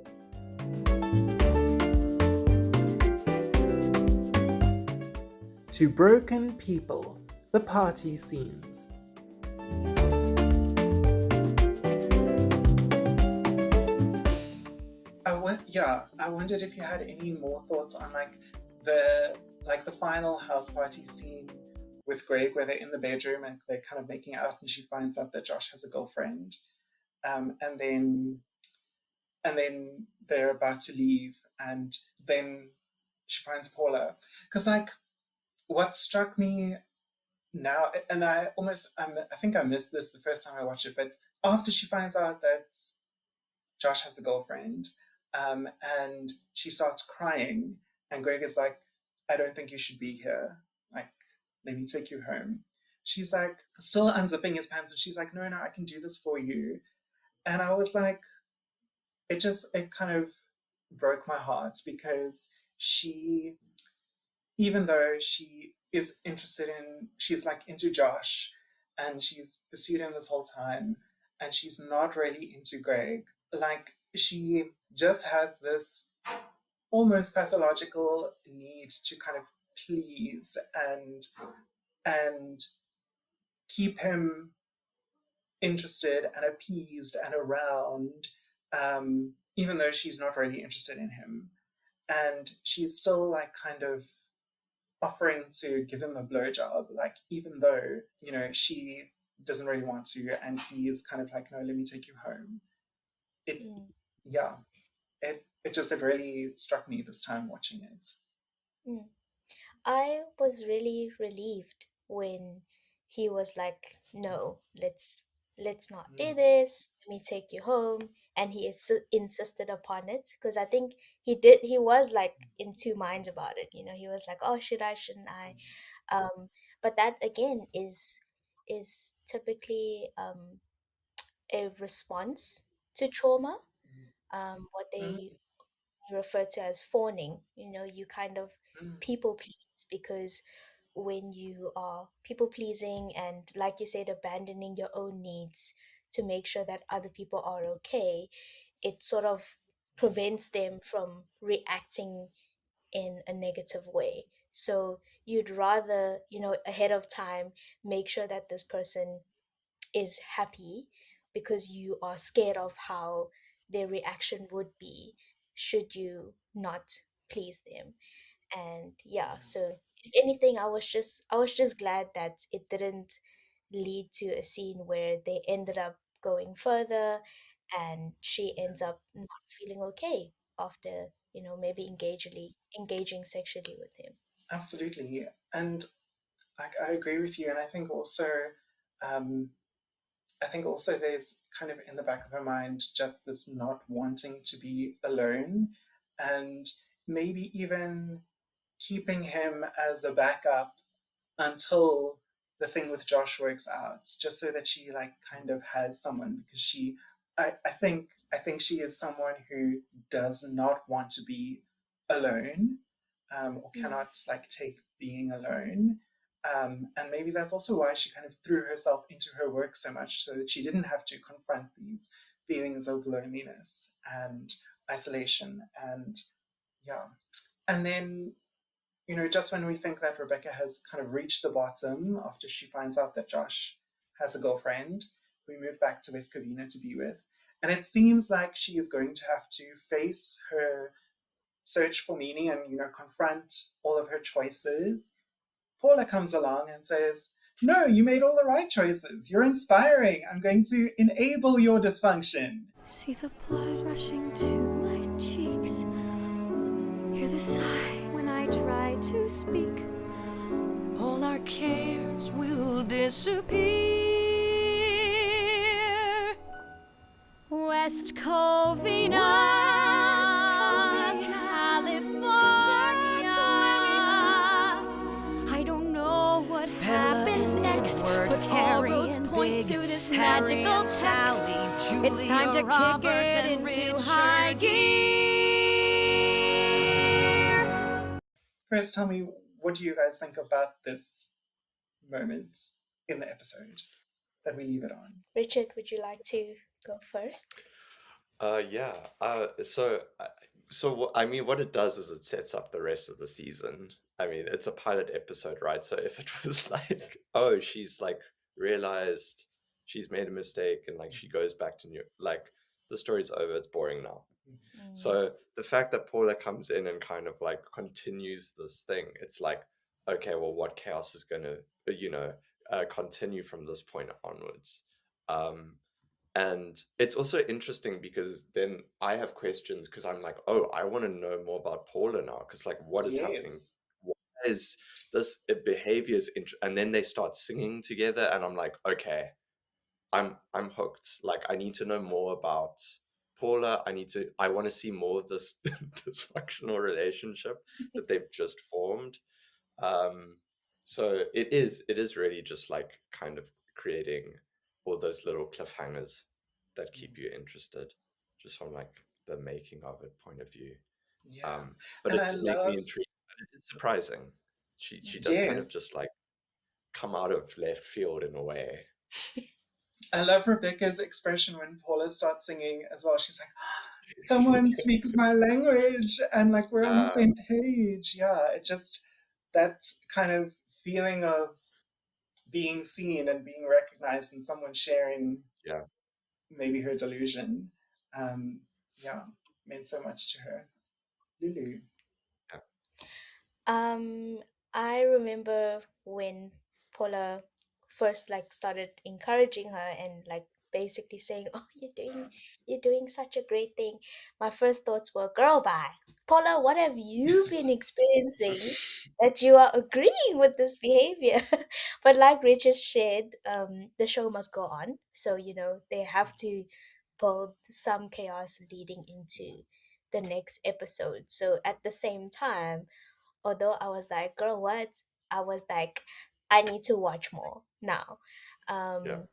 To broken people, the party scenes. I wondered if you had any more thoughts on the final house party scene with Greg, where they're in the bedroom and they're kind of making out, and she finds out that Josh has a girlfriend, and then they're about to leave, and then she finds Paula. Because like what struck me now, and I think I missed this the first time I watched it, but after she finds out that Josh has a girlfriend, and she starts crying, and Greg is like, "I don't think you should be here. Like, let me take you home." She's like, still unzipping his pants, and she's like, "No, no, I can do this for you." And I was like, it kind of broke my heart, because she, even though she's like into Josh, and she's pursued him this whole time, and she's not really into Greg. Like, she just has this almost pathological need to kind of please and keep him interested and appeased and around, even though she's not really interested in him. And she's still like kind of offering to give him a blowjob, like, even though, she doesn't really want to, and he is kind of like, "No, let me take you home." It, Mm, yeah, it really struck me this time watching it. mm. I was really relieved when he was like, "No, let's not do Mm, this. Let me take you home." And he insisted upon it, because I think he was like in two minds about it. He was like, "Oh, should I? Shouldn't I?" But that again is typically a response to trauma. What mm, they refer to as fawning. You kind of mm, people please, because when you are people pleasing and, like you said, abandoning your own needs to make sure that other people are okay, it sort of prevents them from reacting in a negative way. So you'd rather, ahead of time, make sure that this person is happy, because you are scared of how their reaction would be should you not please them. And yeah, so if anything, I was just glad that it didn't lead to a scene where they ended up going further and she ends up not feeling okay after, maybe engaging sexually with him. Absolutely. And like I agree with you. And um, I think also there's kind of in the back of her mind just this not wanting to be alone, and maybe even keeping him as a backup until the thing with Josh works out, just so that she like kind of has someone, because I think she is someone who does not want to be alone, or cannot like take being alone. And maybe that's also why she kind of threw herself into her work so much, so that she didn't have to confront these feelings of loneliness and isolation. And yeah. And then, just when we think that Rebecca has kind of reached the bottom after she finds out that Josh has a girlfriend, we move back to West Covina to be with. And it seems like she is going to have to face her search for meaning and, confront all of her choices. Paula comes along and says, "No, you made all the right choices. You're inspiring. I'm going to enable your dysfunction." See the blood rushing to my cheeks. Hear the sigh when I try to speak. All our cares will disappear. West Covina, California. I don't know what happens next, but all roads point to this magical text. It's time to kick it into high gear. First, tell me, what do you guys think about this moment in the episode that we leave it on? Richard, would you like to go first? Yeah. I mean, what it does is it sets up the rest of the season. I mean, it's a pilot episode, right? So if it was like, oh, she's like realized she's made a mistake and like she goes back to the story's over, it's boring now. So the fact that Paula comes in and kind of like continues this thing, it's like, okay, well, what chaos is going to, continue from this point onwards? And it's also interesting because then I have questions, because I'm like, oh, I want to know more about Paula now, because like, what is happening? Why is this behavior and then they start singing together, and I'm like, okay, I'm hooked. Like, I need to know more about Paula. I want to see more of this dysfunctional relationship that they've just formed. So it is really just like kind of creating all those little cliffhangers that keep you interested, just from like the making of it point of view. Yeah. But And it I did make me love, intrigued. It's surprising. She does kind of yes, just like come out of left field in a way. I love Rebecca's expression when Paula starts singing as well. She's like, someone speaks my language, and like we're on the same page. Yeah, it just, that kind of feeling of being seen and being recognized, and someone sharing Yeah. maybe her delusion. Yeah, meant so much to her. Lulu. I remember when Paula first like started encouraging her and like basically saying, "Oh, you're doing such a great thing." My first thoughts were, "Girl, bye, Paula. What have you been experiencing that you are agreeing with this behavior?" But like Richard shared, the show must go on, so they have to build some chaos leading into the next episode. So at the same time, although I was like, "Girl, what?" I was like, I need to watch more now. Yeah.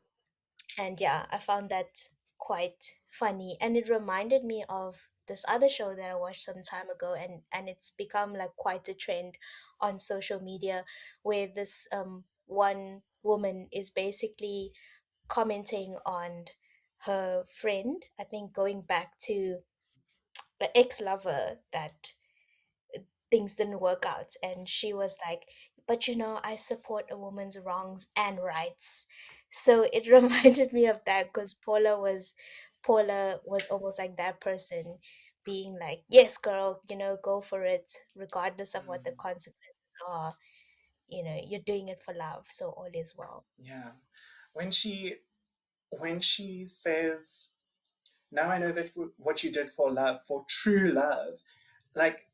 And yeah, I found that quite funny. And it reminded me of this other show that I watched some time ago, and it's become like quite a trend on social media, where this one woman is basically commenting on her friend, I think going back to the ex-lover, that things didn't work out, and she was like, "But I support a woman's wrongs and rights." So it reminded me of that, because Paula was almost like that person, being like, "Yes, girl, go for it, regardless of what the consequences are. You're doing it for love, so all is well." Yeah. When she says, now I know that what you did for love, for true love, like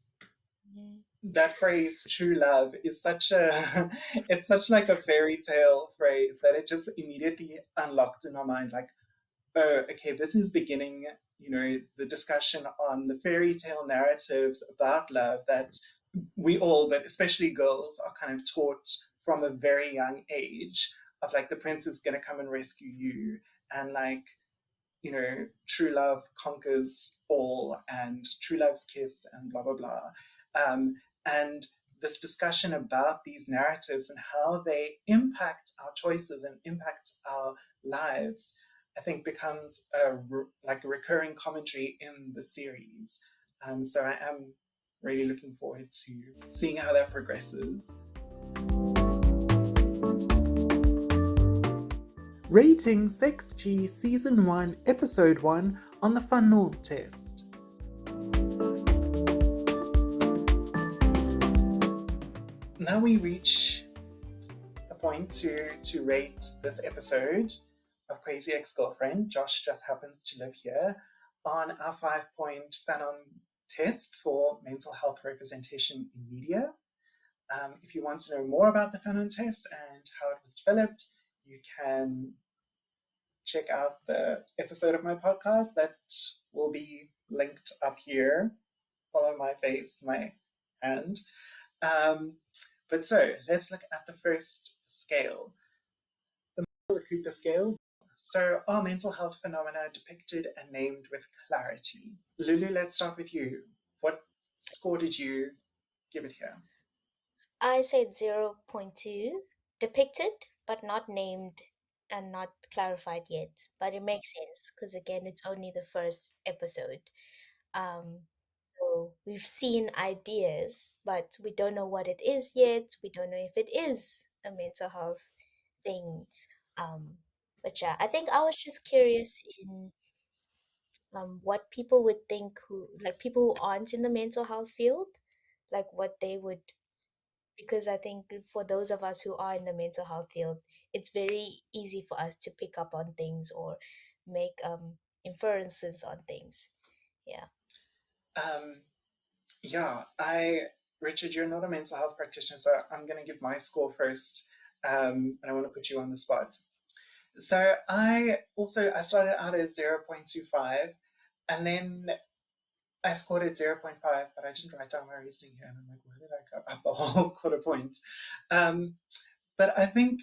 that phrase true love is such a it's such like a fairy tale phrase that it just immediately unlocked in my mind, like, oh, okay, this is beginning, the discussion on the fairy tale narratives about love that we all, but especially girls, are kind of taught from a very young age, of like the prince is going to come and rescue you, and like, true love conquers all, and true love's kiss, and blah, blah, blah. And this discussion about these narratives and how they impact our choices and impact our lives, I think becomes like a recurring commentary in the series. So I am really looking forward to seeing how that progresses. Rating Sex G Season 1, Episode 1 on the Fanon Test. Now we reach the point to rate this episode of Crazy Ex-Girlfriend. Josh just happens to live here, on our 5-point Fanon test for mental health representation in media. If you want to know more about the Fanon test and how it was developed, you can check out the episode of my podcast that will be linked up here. Follow my face, my hand. But so let's look at the first scale, the Cooper scale. So, are mental health phenomena depicted and named with clarity? Lulu, let's start with you. What score did you give it here? I said 0.2, depicted but not named and not clarified yet. But it makes sense because, again, it's only the first episode. So we've seen ideas, but we don't know what it is yet. We don't know if it is a mental health thing. But yeah, I think I was just curious in what people would think, who like people who aren't in the mental health field, like what they would, because I think for those of us who are in the mental health field, it's very easy for us to pick up on things or make inferences on things. Yeah. Yeah, Richard, you're not a mental health practitioner, so I'm going to give my score first, and I want to put you on the spot. So I started out at 0.25, and then I scored at 0.5, but I didn't write down my reasoning here, and I'm like, why did I go up a whole quarter point? But I think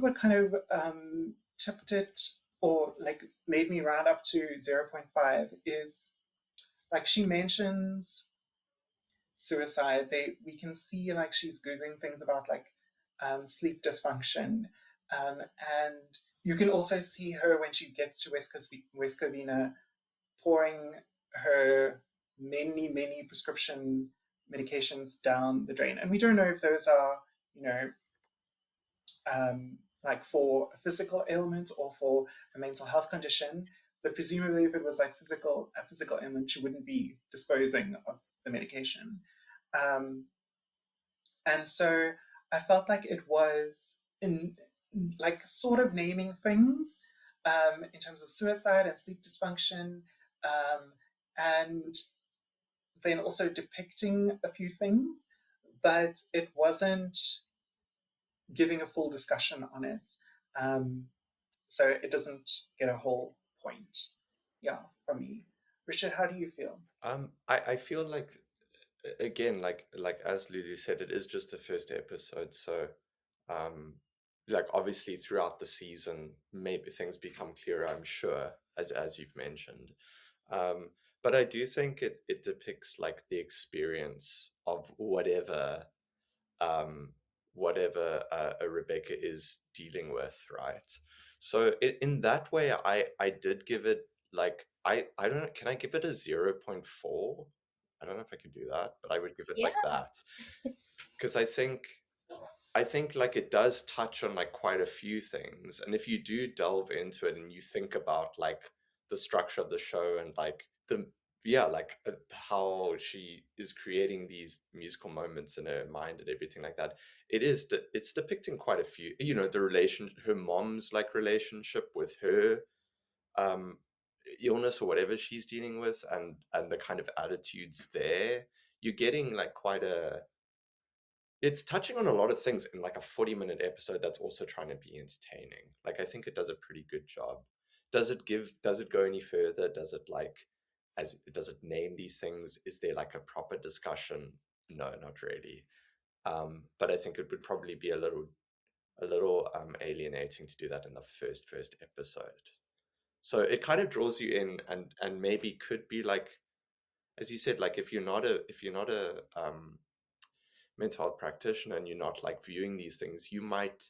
what kind of tipped it, or like made me round up to 0.5, is like she mentions suicide. We can see like she's Googling things about like sleep dysfunction. And you can also see her when she gets to West Covina pouring her many prescription medications down the drain. And we don't know if those are, like for a physical ailment or for a mental health condition. But presumably if it was like a physical ailment, she wouldn't be disposing of the medication. And so I felt like it was in like sort of naming things in terms of suicide and sleep dysfunction, and then also depicting a few things, but it wasn't giving a full discussion on it. So it doesn't get a whole point. Yeah, from me. Richard, how do you feel? I feel like, again, like as Lulu said, it is just the first episode, so like obviously throughout the season maybe things become clearer, I'm sure, as you've mentioned. But I do think it depicts like the experience of whatever a Rebecca is dealing with, right? So in that way, I did give it like I don't know, can I give it a 0.4? I don't know if I can do that, but I would give it like Yeah. that, because I think like it does touch on like quite a few things, and if you do delve into it and you think about like the structure of the show and like how she is creating these musical moments in her mind and everything like that, it's depicting quite a few, the her mom's like relationship with her, illness or whatever she's dealing with, and the kind of attitudes there, you're getting like quite a, it's touching on a lot of things in like a 40-minute episode that's also trying to be entertaining. Like, I think it does a pretty good job. Does it go any further? Does it does it name these things? Is there like a proper discussion? No, not really. But I think it would probably be a little alienating to do that in the first episode. So it kind of draws you in, and maybe could be like, as you said, like if you're not a mental health practitioner and you're not like viewing these things, you might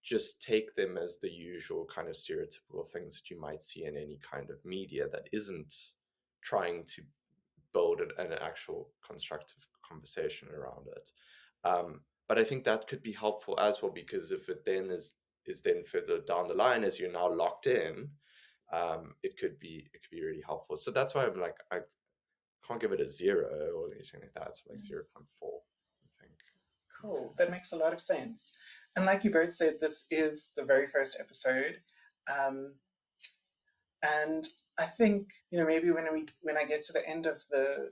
just take them as the usual kind of stereotypical things that you might see in any kind of media that isn't trying to build an actual constructive conversation around it. But I think that could be helpful as well, because if it then is then further down the line, as you're now locked in, it could be really helpful. So that's why I'm like, I can't give it a 0 or anything like that. So like 0.4, I think. Cool. That makes a lot of sense. And like you both said, this is the very first episode. And I think, maybe when I get to the end of the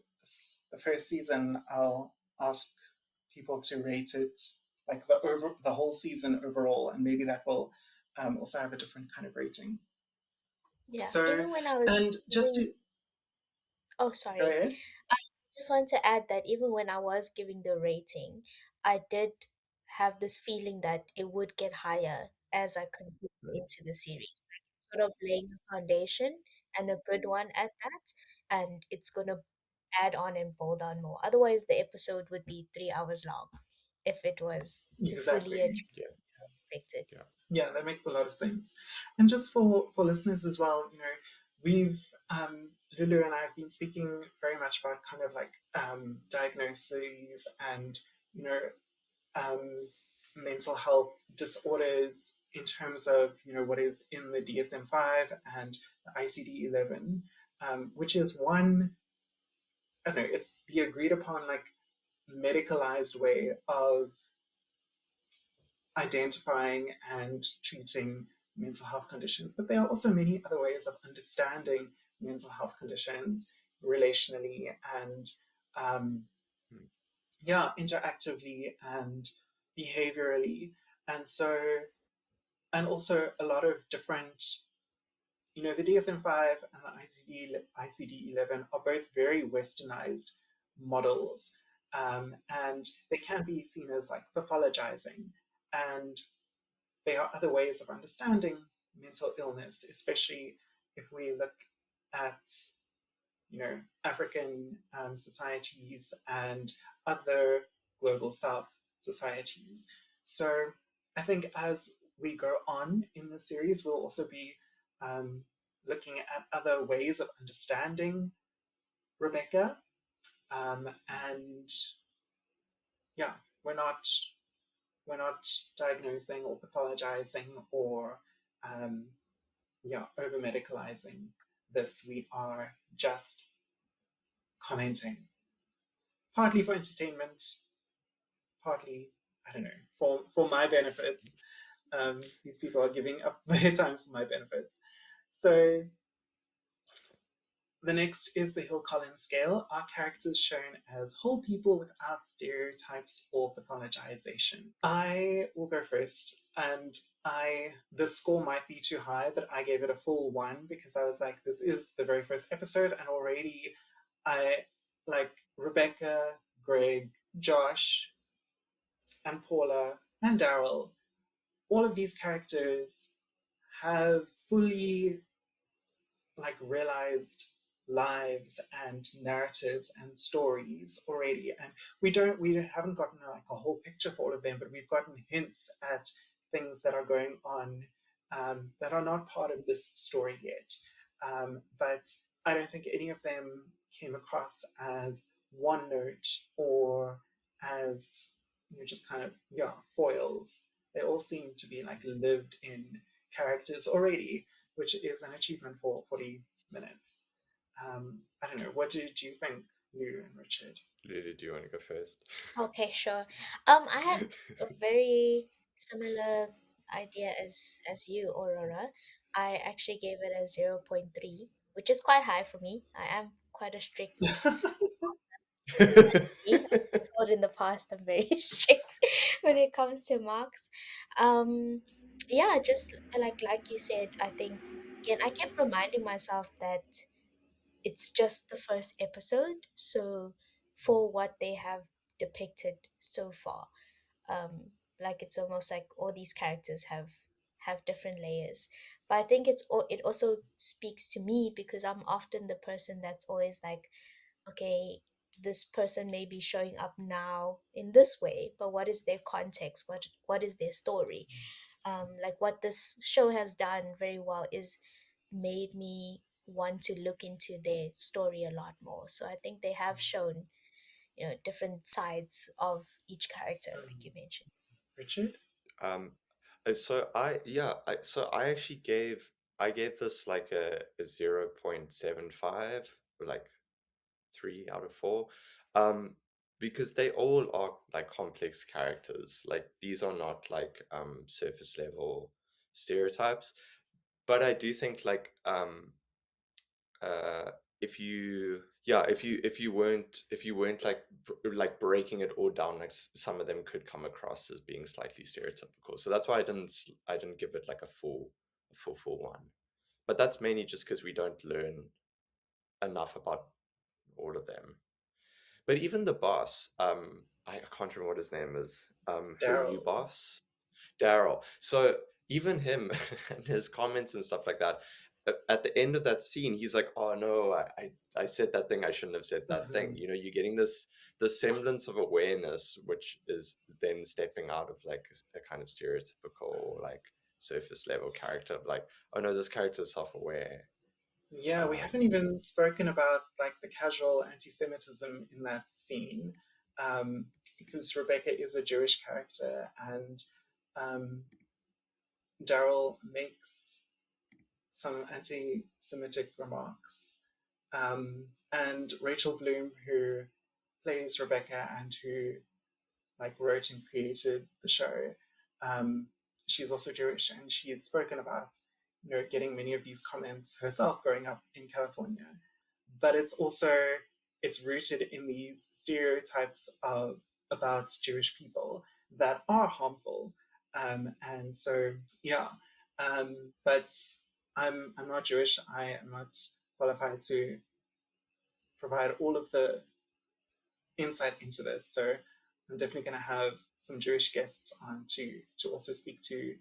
first season, I'll ask people to rate it, like the whole season overall, and maybe that will also have a different kind of rating. Yeah. So, Even when I was and just to oh, go sorry. ahead. I just want to add that even when I was giving the rating, I did have this feeling that it would get higher as I continued into the series. Like, it's sort of laying a foundation, and a good one at that, and it's gonna add on and build on more. Otherwise, the episode would be 3 hours long if it was to fully Exactly. address Yeah. it. Yeah. Yeah, that makes a lot of sense. And just for listeners as well, we've Lulu and I have been speaking very much about kind of like diagnoses and mental health disorders in terms of what is in the DSM-5 and the ICD-11, which is one, I don't know, it's the agreed upon like medicalized way of identifying and treating mental health conditions. But there are also many other ways of understanding mental health conditions relationally and interactively and behaviorally. And so, and also a lot of different, the DSM-5 and the ICD-11 are both very westernized models, and they can be seen as like pathologizing. And there are other ways of understanding mental illness, especially if we look at African societies and other global South societies. So I think as we go on in the series, we'll also be looking at other ways of understanding Rebecca. And yeah, we're not diagnosing or pathologizing or over medicalizing this. We are just commenting, partly for entertainment, partly, I don't know, for my benefits. These people are giving up their time for my benefits. So the next is the Hill-Collins scale. Our characters shown as whole people without stereotypes or pathologization. I will go first, and the score might be too high, but I gave it a full 1 because I was like, this is the very first episode, and already I like Rebecca, Greg, Josh, and Paula, and Daryl. All of these characters have fully like realized lives and narratives and stories already, and we haven't gotten like a whole picture for all of them, but we've gotten hints at things that are going on that are not part of this story yet, but I don't think any of them came across as one note or as just kind of foils. They all seem to be like lived in characters already, which is an achievement for 40 minutes. I don't know. What did you think, Lou and Richard? Lulu, do you want to go first? Okay, sure. I had a very similar idea as you, Aurora. I actually gave it a 0.3. which is quite high for me. I am quite a strict. I told in the past I'm very strict when it comes to marks. Um, yeah, just like you said, I think again I kept reminding myself that it's just the first episode, so for what they have depicted so far, like it's almost like all these characters have different layers. But I think it also speaks to me because I'm often the person that's always like, okay, this person may be showing up now in this way, but what is their context, what is their story? Like what this show has done very well is made me want to look into their story a lot more. So I think they have shown, different sides of each character, like you mentioned. Richard? Um, so I actually gave this like a 0.75, or like 3 out of 4, um, because they all are like complex characters. Like these are not like surface level stereotypes. But I do think like uh if you weren't like like breaking it all down, like some of them could come across as being slightly stereotypical, so that's why I didn't give it like a full one. But that's mainly just because we don't learn enough about all of them. But even the boss, I can't remember what his name is, her new Daryl. boss, Daryl. So even him and his comments and stuff like that, at the end of that scene, he's like, "Oh no, I said that thing. I shouldn't have said that thing." Mhm. You're getting the semblance of awareness, which is then stepping out of like a kind of stereotypical like surface level character of like, "Oh no, this character is self-aware." Yeah, we haven't Um, even spoken about like the casual anti-Semitism in that scene, um, because Rebecca is a Jewish character, and um, Daryl makes some anti-Semitic remarks, and Rachel Bloom, who plays Rebecca and who like wrote and created the show, um, she's also Jewish, and she's spoken about getting many of these comments herself growing up in California. But it's rooted in these stereotypes of about Jewish people that are harmful, and so yeah. But I'm not Jewish. I am not qualified to provide all of the insight into this. So I'm definitely going to have some Jewish guests on to also speak to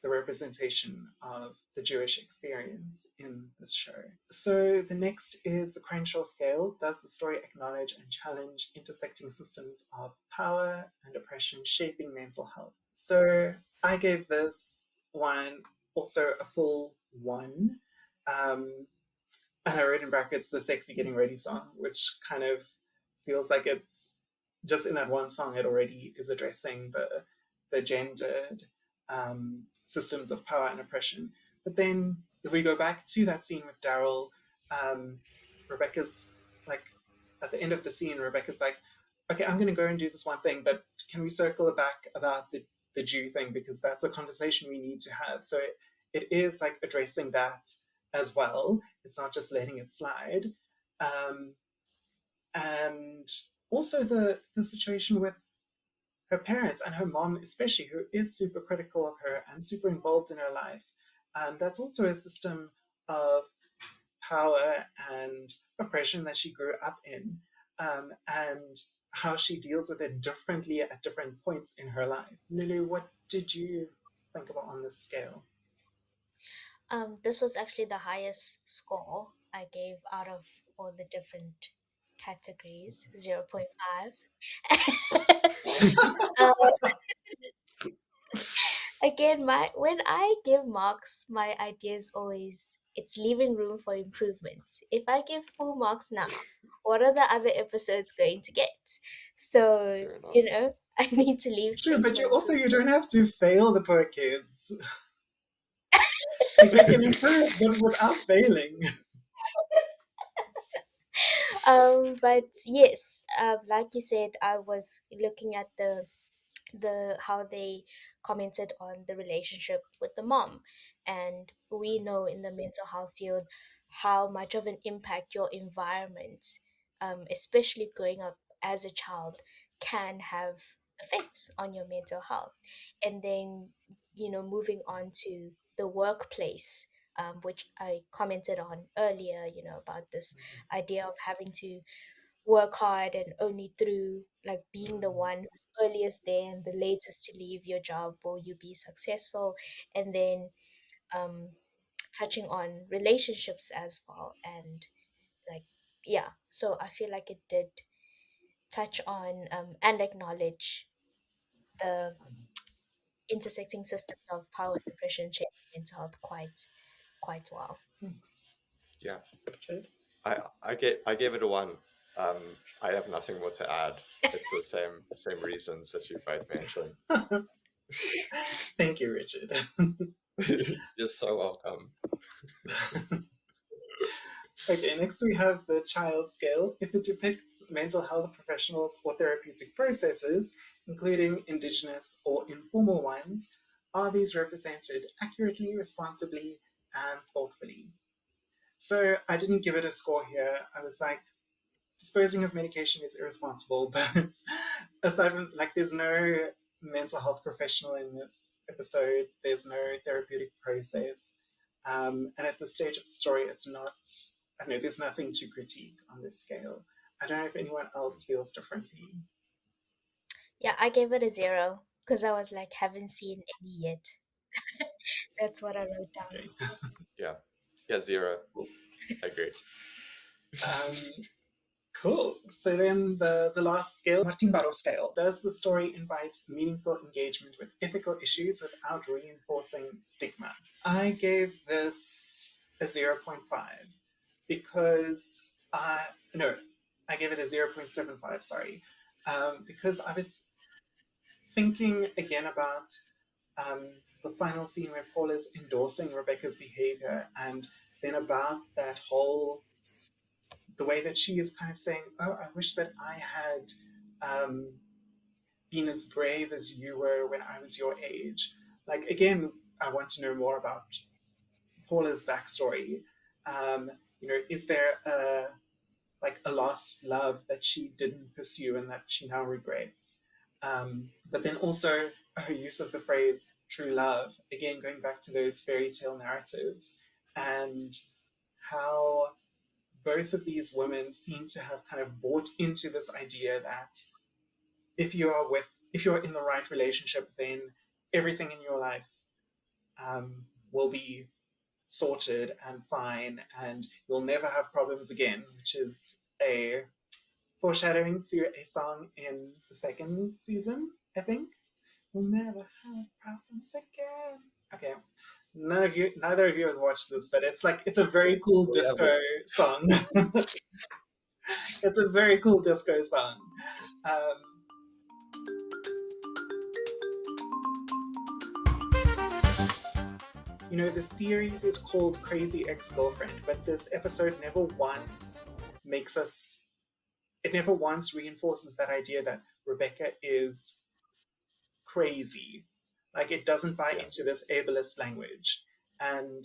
the representation of the Jewish experience in this show. So the next is the Crenshaw scale. Does the story acknowledge and challenge intersecting systems of power and oppression shaping mental health? So I gave this one also a full 1. Um, and I wrote in brackets the sexy getting ready song, which kind of feels like it's just in that one song, it already is addressing the gendered systems of power and oppression. But then if we go back to that scene with Daryl, um, Rebecca's like, at the end of the scene, Rebecca's like, okay, I'm going to go and do this one thing, but can we circle it back about the Jew thing? Because that's a conversation we need to have. So it is like addressing that as well. It's not just letting it slide. Um, and also the situation with her parents and her mom, especially, who is super critical of her and super involved in her life. That's also a system of power and oppression that she grew up in, and how she deals with it differently at different points in her life. Lulu, what did you think about on this scale? This was actually the highest score I gave out of all the different categories, 0.5. uh, Again, my when I give marks, my idea is always it's leaving room for improvement. If I give full marks now, what are the other episodes going to get? So, fair enough. I need to leave True, space but for you improvement. don't have to fail the poor kids. Like they can improve, but without failing. But yes, like you said, I was looking at the how they commented on the relationship with the mom, and we know in the mental health field how much of an impact your environment, especially growing up as a child, can have effects on your mental health. And then, moving on to the workplace, which I commented on earlier, about this idea of having to work hard, and only through like being the one who's earliest there and the latest to leave your job will you be successful. And then um, touching on relationships as well. And like, yeah, so I feel like it did touch on and acknowledge the intersecting systems of power and oppression shaping mental health quite well. Thanks. Yeah, Richard? I gave it a 1. I have nothing more to add. It's the same reasons that you both mentioned. Thank you, Richard. You're so welcome. Okay, next we have the child scale. If it depicts mental health professionals or therapeutic processes, including indigenous or informal ones, are these represented accurately, responsibly, and thoughtfully? So I didn't give it a score here. I was like, disposing of medication is irresponsible, but aside from, like, there's no mental health professional in this episode, there's no therapeutic process. And at this stage of the story, it's not, I don't know, there's nothing to critique on this scale. I don't know if anyone else feels differently. Yeah, I gave it a 0 because I was like, haven't seen any yet. That's what I wrote down. Okay. Yeah, 0. I agree. Cool. So then the last scale, Martin Barrow scale. Does the story invite meaningful engagement with ethical issues without reinforcing stigma? I gave this a 0.5 because no, I gave it a 0.75, sorry. Because I was thinking again about um, the final scene where Paul is endorsing Rebecca's behavior, and then about that whole the way that she is kind of saying, "Oh, I wish that I had been as brave as you were when I was your age." Like, again, I want to know more about Paula's backstory. Um, is there a lost love that she didn't pursue and that she now regrets? But then also her use of the phrase "true love," again going back to those fairy tale narratives, and how both of these women seem to have kind of bought into this idea that if you're in the right relationship, then everything in your life will be sorted and fine, and you'll never have problems again, which is a foreshadowing to a song in the second season, I think. We'll never have problems again. Okay. Neither of you have watched this, but it's a very cool disco song. It's a very cool disco song. Um, the series is called Crazy Ex-Girlfriend, but this episode never once reinforces that idea that Rebecca is crazy. Like, it doesn't buy into this ableist language. And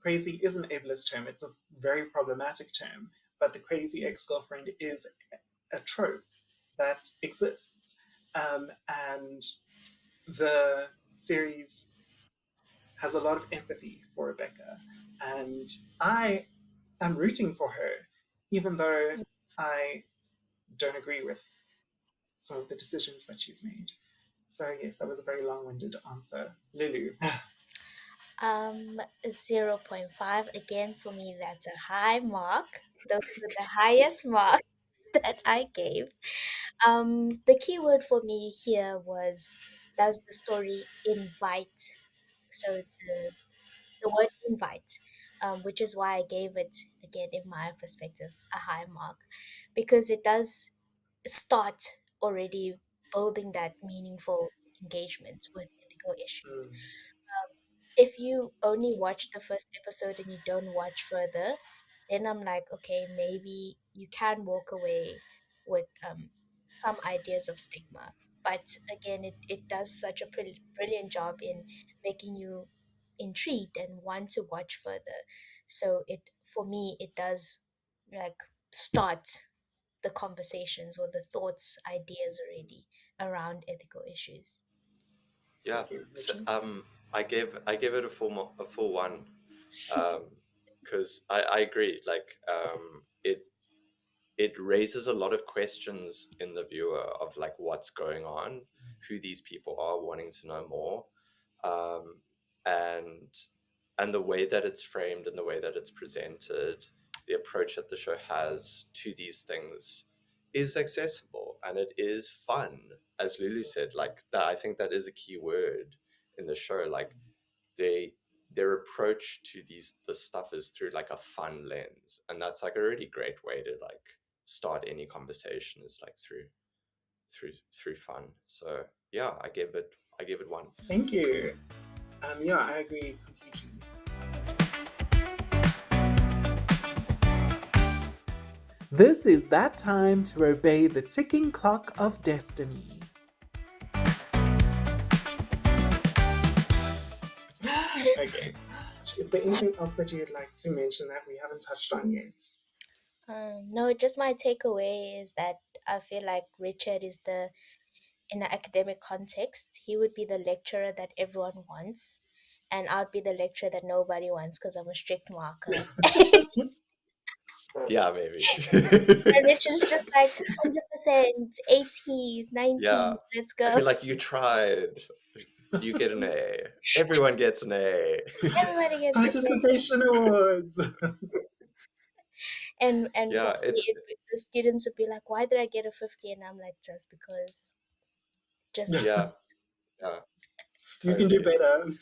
crazy is an ableist term. It's a very problematic term, but the crazy ex-girlfriend is a trope that exists. And the series has a lot of empathy for Rebecca. And I am rooting for her, even though I don't agree with some of the decisions that she's made. So yes, that was a very long-winded answer. Lulu. 0.5 again for me. That's a high mark. Those were the highest marks that I gave. The key word for me here was, does the story invite? So the word invite, which is why I gave it, again, in my perspective, a high mark, because it does start already building that meaningful engagement with ethical issues. If you only watch the first episode and you don't watch further, then I'm like, okay, maybe you can walk away with some ideas of stigma. But again, it does such a brilliant job in making you intrigued and want to watch further. So for me, it does like start the conversations or the thoughts, ideas already around ethical issues. Yeah. Thank you, So, Richard. I gave it a full one, because I agree. Like, it raises a lot of questions in the viewer of like what's going on, who these people are, wanting to know more, um, and the way that it's framed and the way that it's presented, the approach that the show has to these things is accessible and it is fun. As Lulu said, like that, I think that is a key word in the show. Like their approach to this stuff is through like a fun lens, and that's like a really great way to like start any conversation, is like through fun. So yeah, I gave it one. Thank you. Yeah, I agree completely. This is that time to obey the ticking clock of destiny. Okay. Is there anything else that you'd like to mention that we haven't touched on yet? No, just my takeaway is that I feel like Richard is in an academic context, he would be the lecturer that everyone wants, and I'd be the lecturer that nobody wants because I'm a strict marker. Yeah, maybe. And Richard's just like 100%, 80s, 90s, Yeah. let's I'd go. be like, you tried. You get an A. Everyone gets an A. Everybody gets it. Participation awards. And Yeah, for me, the students would be like, why did I get a 50? And I'm like, just because. yeah. You can do Totally. better.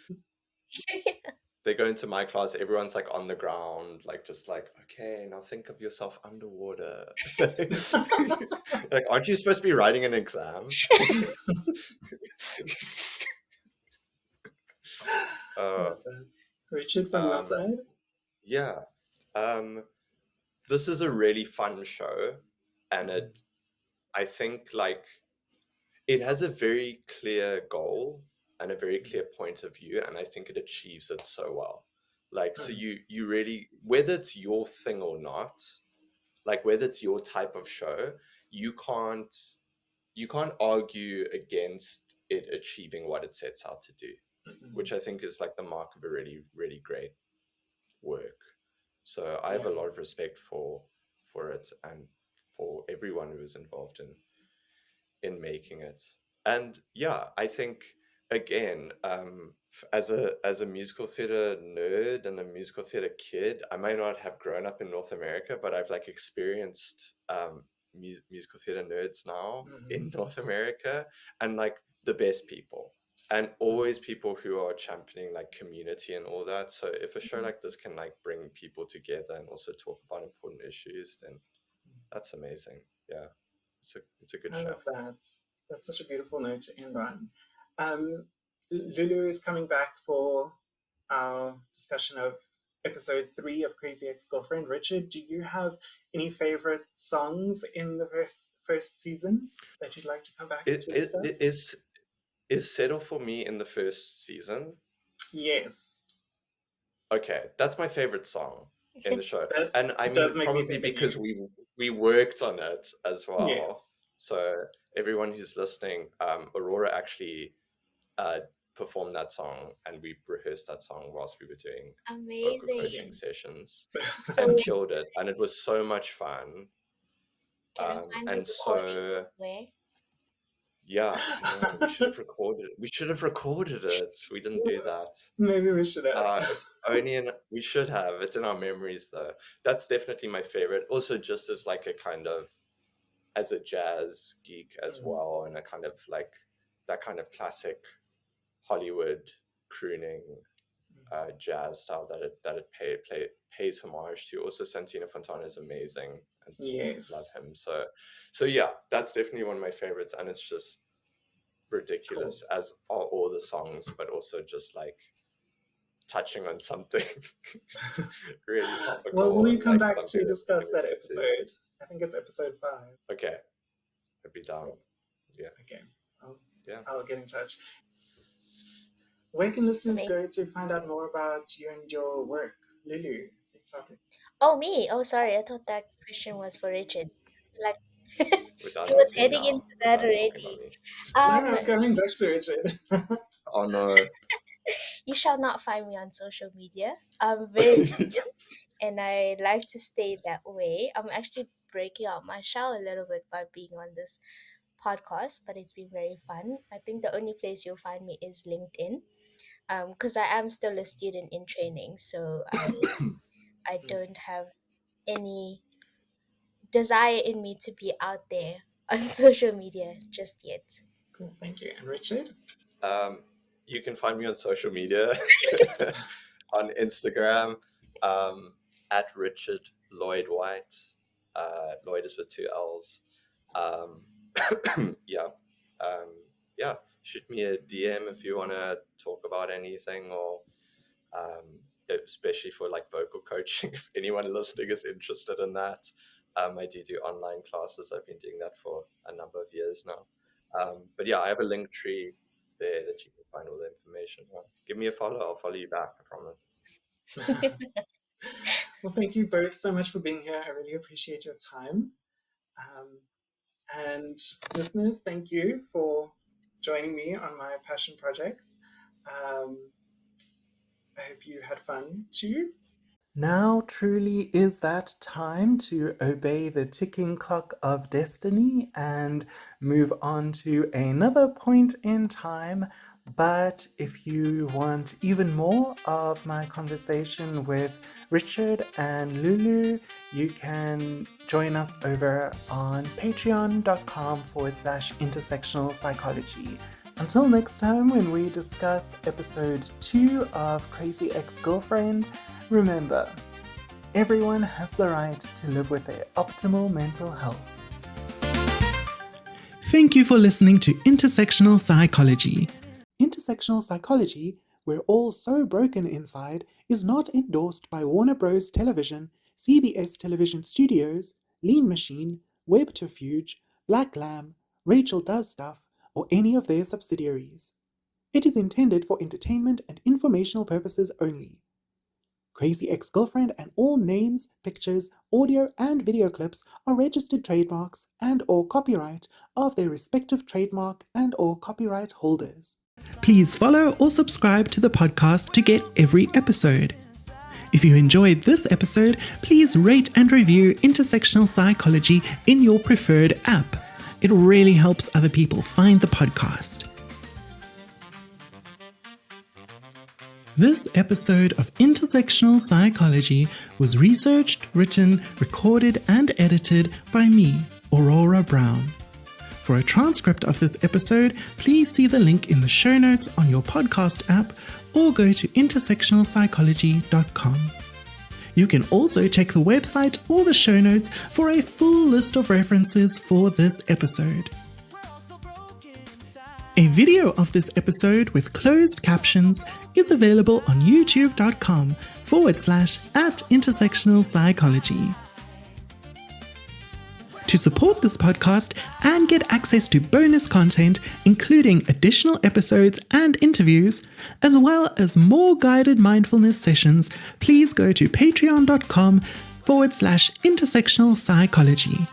They go into my class, everyone's like on the ground, like just like, okay, now think of yourself underwater. Like, aren't you supposed to be writing an exam? Richard, from your side? Yeah. This is a really fun show, and I think like it has a very clear goal and a very clear point of view, and I think it achieves it so well. Like, so you really, whether it's your thing or not, like whether it's your type of show, you can't argue against it achieving what it sets out to do, which I think is like the mark of a really, really great work. So I have a lot of respect for it and for everyone who was involved in making it. And yeah, I think again, as a musical theater nerd and a musical theater kid, I might not have grown up in North America, but I've like experienced musical theater nerds now in North America, and like the best people, and always people who are championing like community and all that. So if a show like this can like bring people together and also talk about important issues, then that's amazing. Yeah, it's a good I show. love that. That's such a beautiful note to end on. Lulu is coming back for our discussion of episode 3 of Crazy Ex-Girlfriend. Richard, do you have any favorite songs in the first season that you'd like to come back to discuss? It is Settle For Me in the first season? Yes. Okay, that's my favorite song in the show. That and I mean, does make me probably think of because you. we worked on it as well. Yes. So everyone who's listening, Aurora actually performed that song, and we rehearsed that song whilst we were doing vocal coaching sessions, and killed it, and it was so much fun. And so yeah, we should have recorded it. We didn't do that. Maybe we should have. It's only we should have. It's in our memories though. That's definitely my favorite. Also, just as like a kind of, as a jazz geek as well, and a kind of like that kind of classic Hollywood crooning jazz style that it pays homage to. Also, Santino Fontana is amazing, and yes, love him. So yeah, that's definitely one of my favorites, and it's just ridiculous, as are all the songs, but also just like touching on something really topical. Well, will you come back to discuss that episode? I think it's episode 5. Okay, I'd be down. Yeah. Okay. I'll get in touch. Where can listeners go to find out more about you and your work? Lulu, Sorry. Oh, me. Oh, sorry. I thought that question was for Richard. Like, We're done he was with me heading now. into We're that done talking about already. me. Um, No, I'm going back to Richard. Oh no. you shall not find me on social media. I'm very vegan, and I like to stay that way. I'm actually breaking out my shell a little bit by being on this podcast, but it's been very fun. I think the only place you'll find me is LinkedIn, because I am still a student in training, so I don't have any desire in me to be out there on social media just yet. Cool, thank you. And Richard? You can find me on social media on Instagram at Richard Lloyd White. Lloyd is with 2 L's. Yeah. Yeah. Shoot me a DM if you want to talk about anything, or especially for like vocal coaching, if anyone listening is interested in that. I do online classes. I've been doing that for a number of years now. But yeah, I have a link tree there that you can find all the information on. Give me a follow. I'll follow you back, I promise. Well, thank you both so much for being here. I really appreciate your time. And listeners, thank you for joining me on my passion project. I hope you had fun too. Now truly is that time to obey the ticking clock of destiny and move on to another point in time. But if you want even more of my conversation with Richard and Lulu, you can join us over on patreon.com/intersectional psychology. Until next time, when we discuss episode 2 of Crazy Ex-Girlfriend, remember, everyone has the right to live with their optimal mental health. Thank you for listening to Intersectional Psychology. Intersectional Psychology, We're All So Broken Inside, is not endorsed by Warner Bros. Television, CBS Television Studios, Lean Machine, Webterfuge, Black Lamb, Rachel Does Stuff, or any of their subsidiaries. It is intended for entertainment and informational purposes only. Crazy Ex-Girlfriend and all names, pictures, audio, and video clips are registered trademarks and/or copyright of their respective trademark and/or copyright holders. Please follow or subscribe to the podcast to get every episode. If you enjoyed this episode, please rate and review Intersectional Psychology in your preferred app. It really helps other people find the podcast. This episode of Intersectional Psychology was researched, written, recorded, and edited by me, Aurora Brown. For a transcript of this episode, please see the link in the show notes on your podcast app or go to intersectionalpsychology.com. You can also check the website or the show notes for a full list of references for this episode. A video of this episode with closed captions is available on youtube.com/@intersectionalpsychology. To support this podcast and get access to bonus content, including additional episodes and interviews, as well as more guided mindfulness sessions, please go to patreon.com/intersectionalpsychology.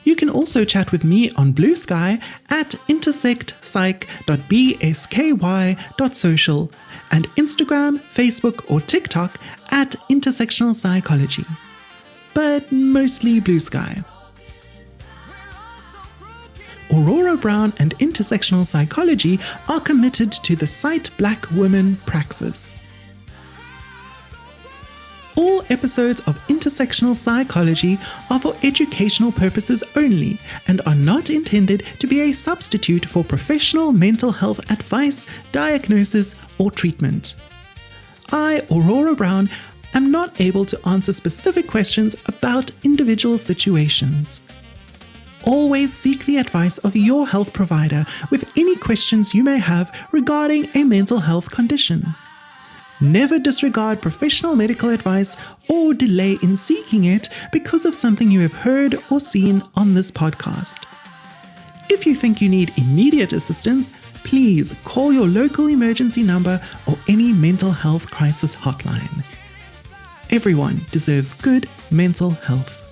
You can also chat with me on Blue Sky at intersectpsych.bsky.social and Instagram, Facebook, or TikTok at Intersectional Psychology. But mostly Blue Sky. Aurora Brown and Intersectional Psychology are committed to the Sight Black Women Praxis. All episodes of Intersectional Psychology are for educational purposes only and are not intended to be a substitute for professional mental health advice, diagnosis, or treatment. I, Aurora Brown, am not able to answer specific questions about individual situations. Always seek the advice of your health provider with any questions you may have regarding a mental health condition. Never disregard professional medical advice or delay in seeking it because of something you have heard or seen on this podcast. If you think you need immediate assistance, please call your local emergency number or any mental health crisis hotline. Everyone deserves good mental health.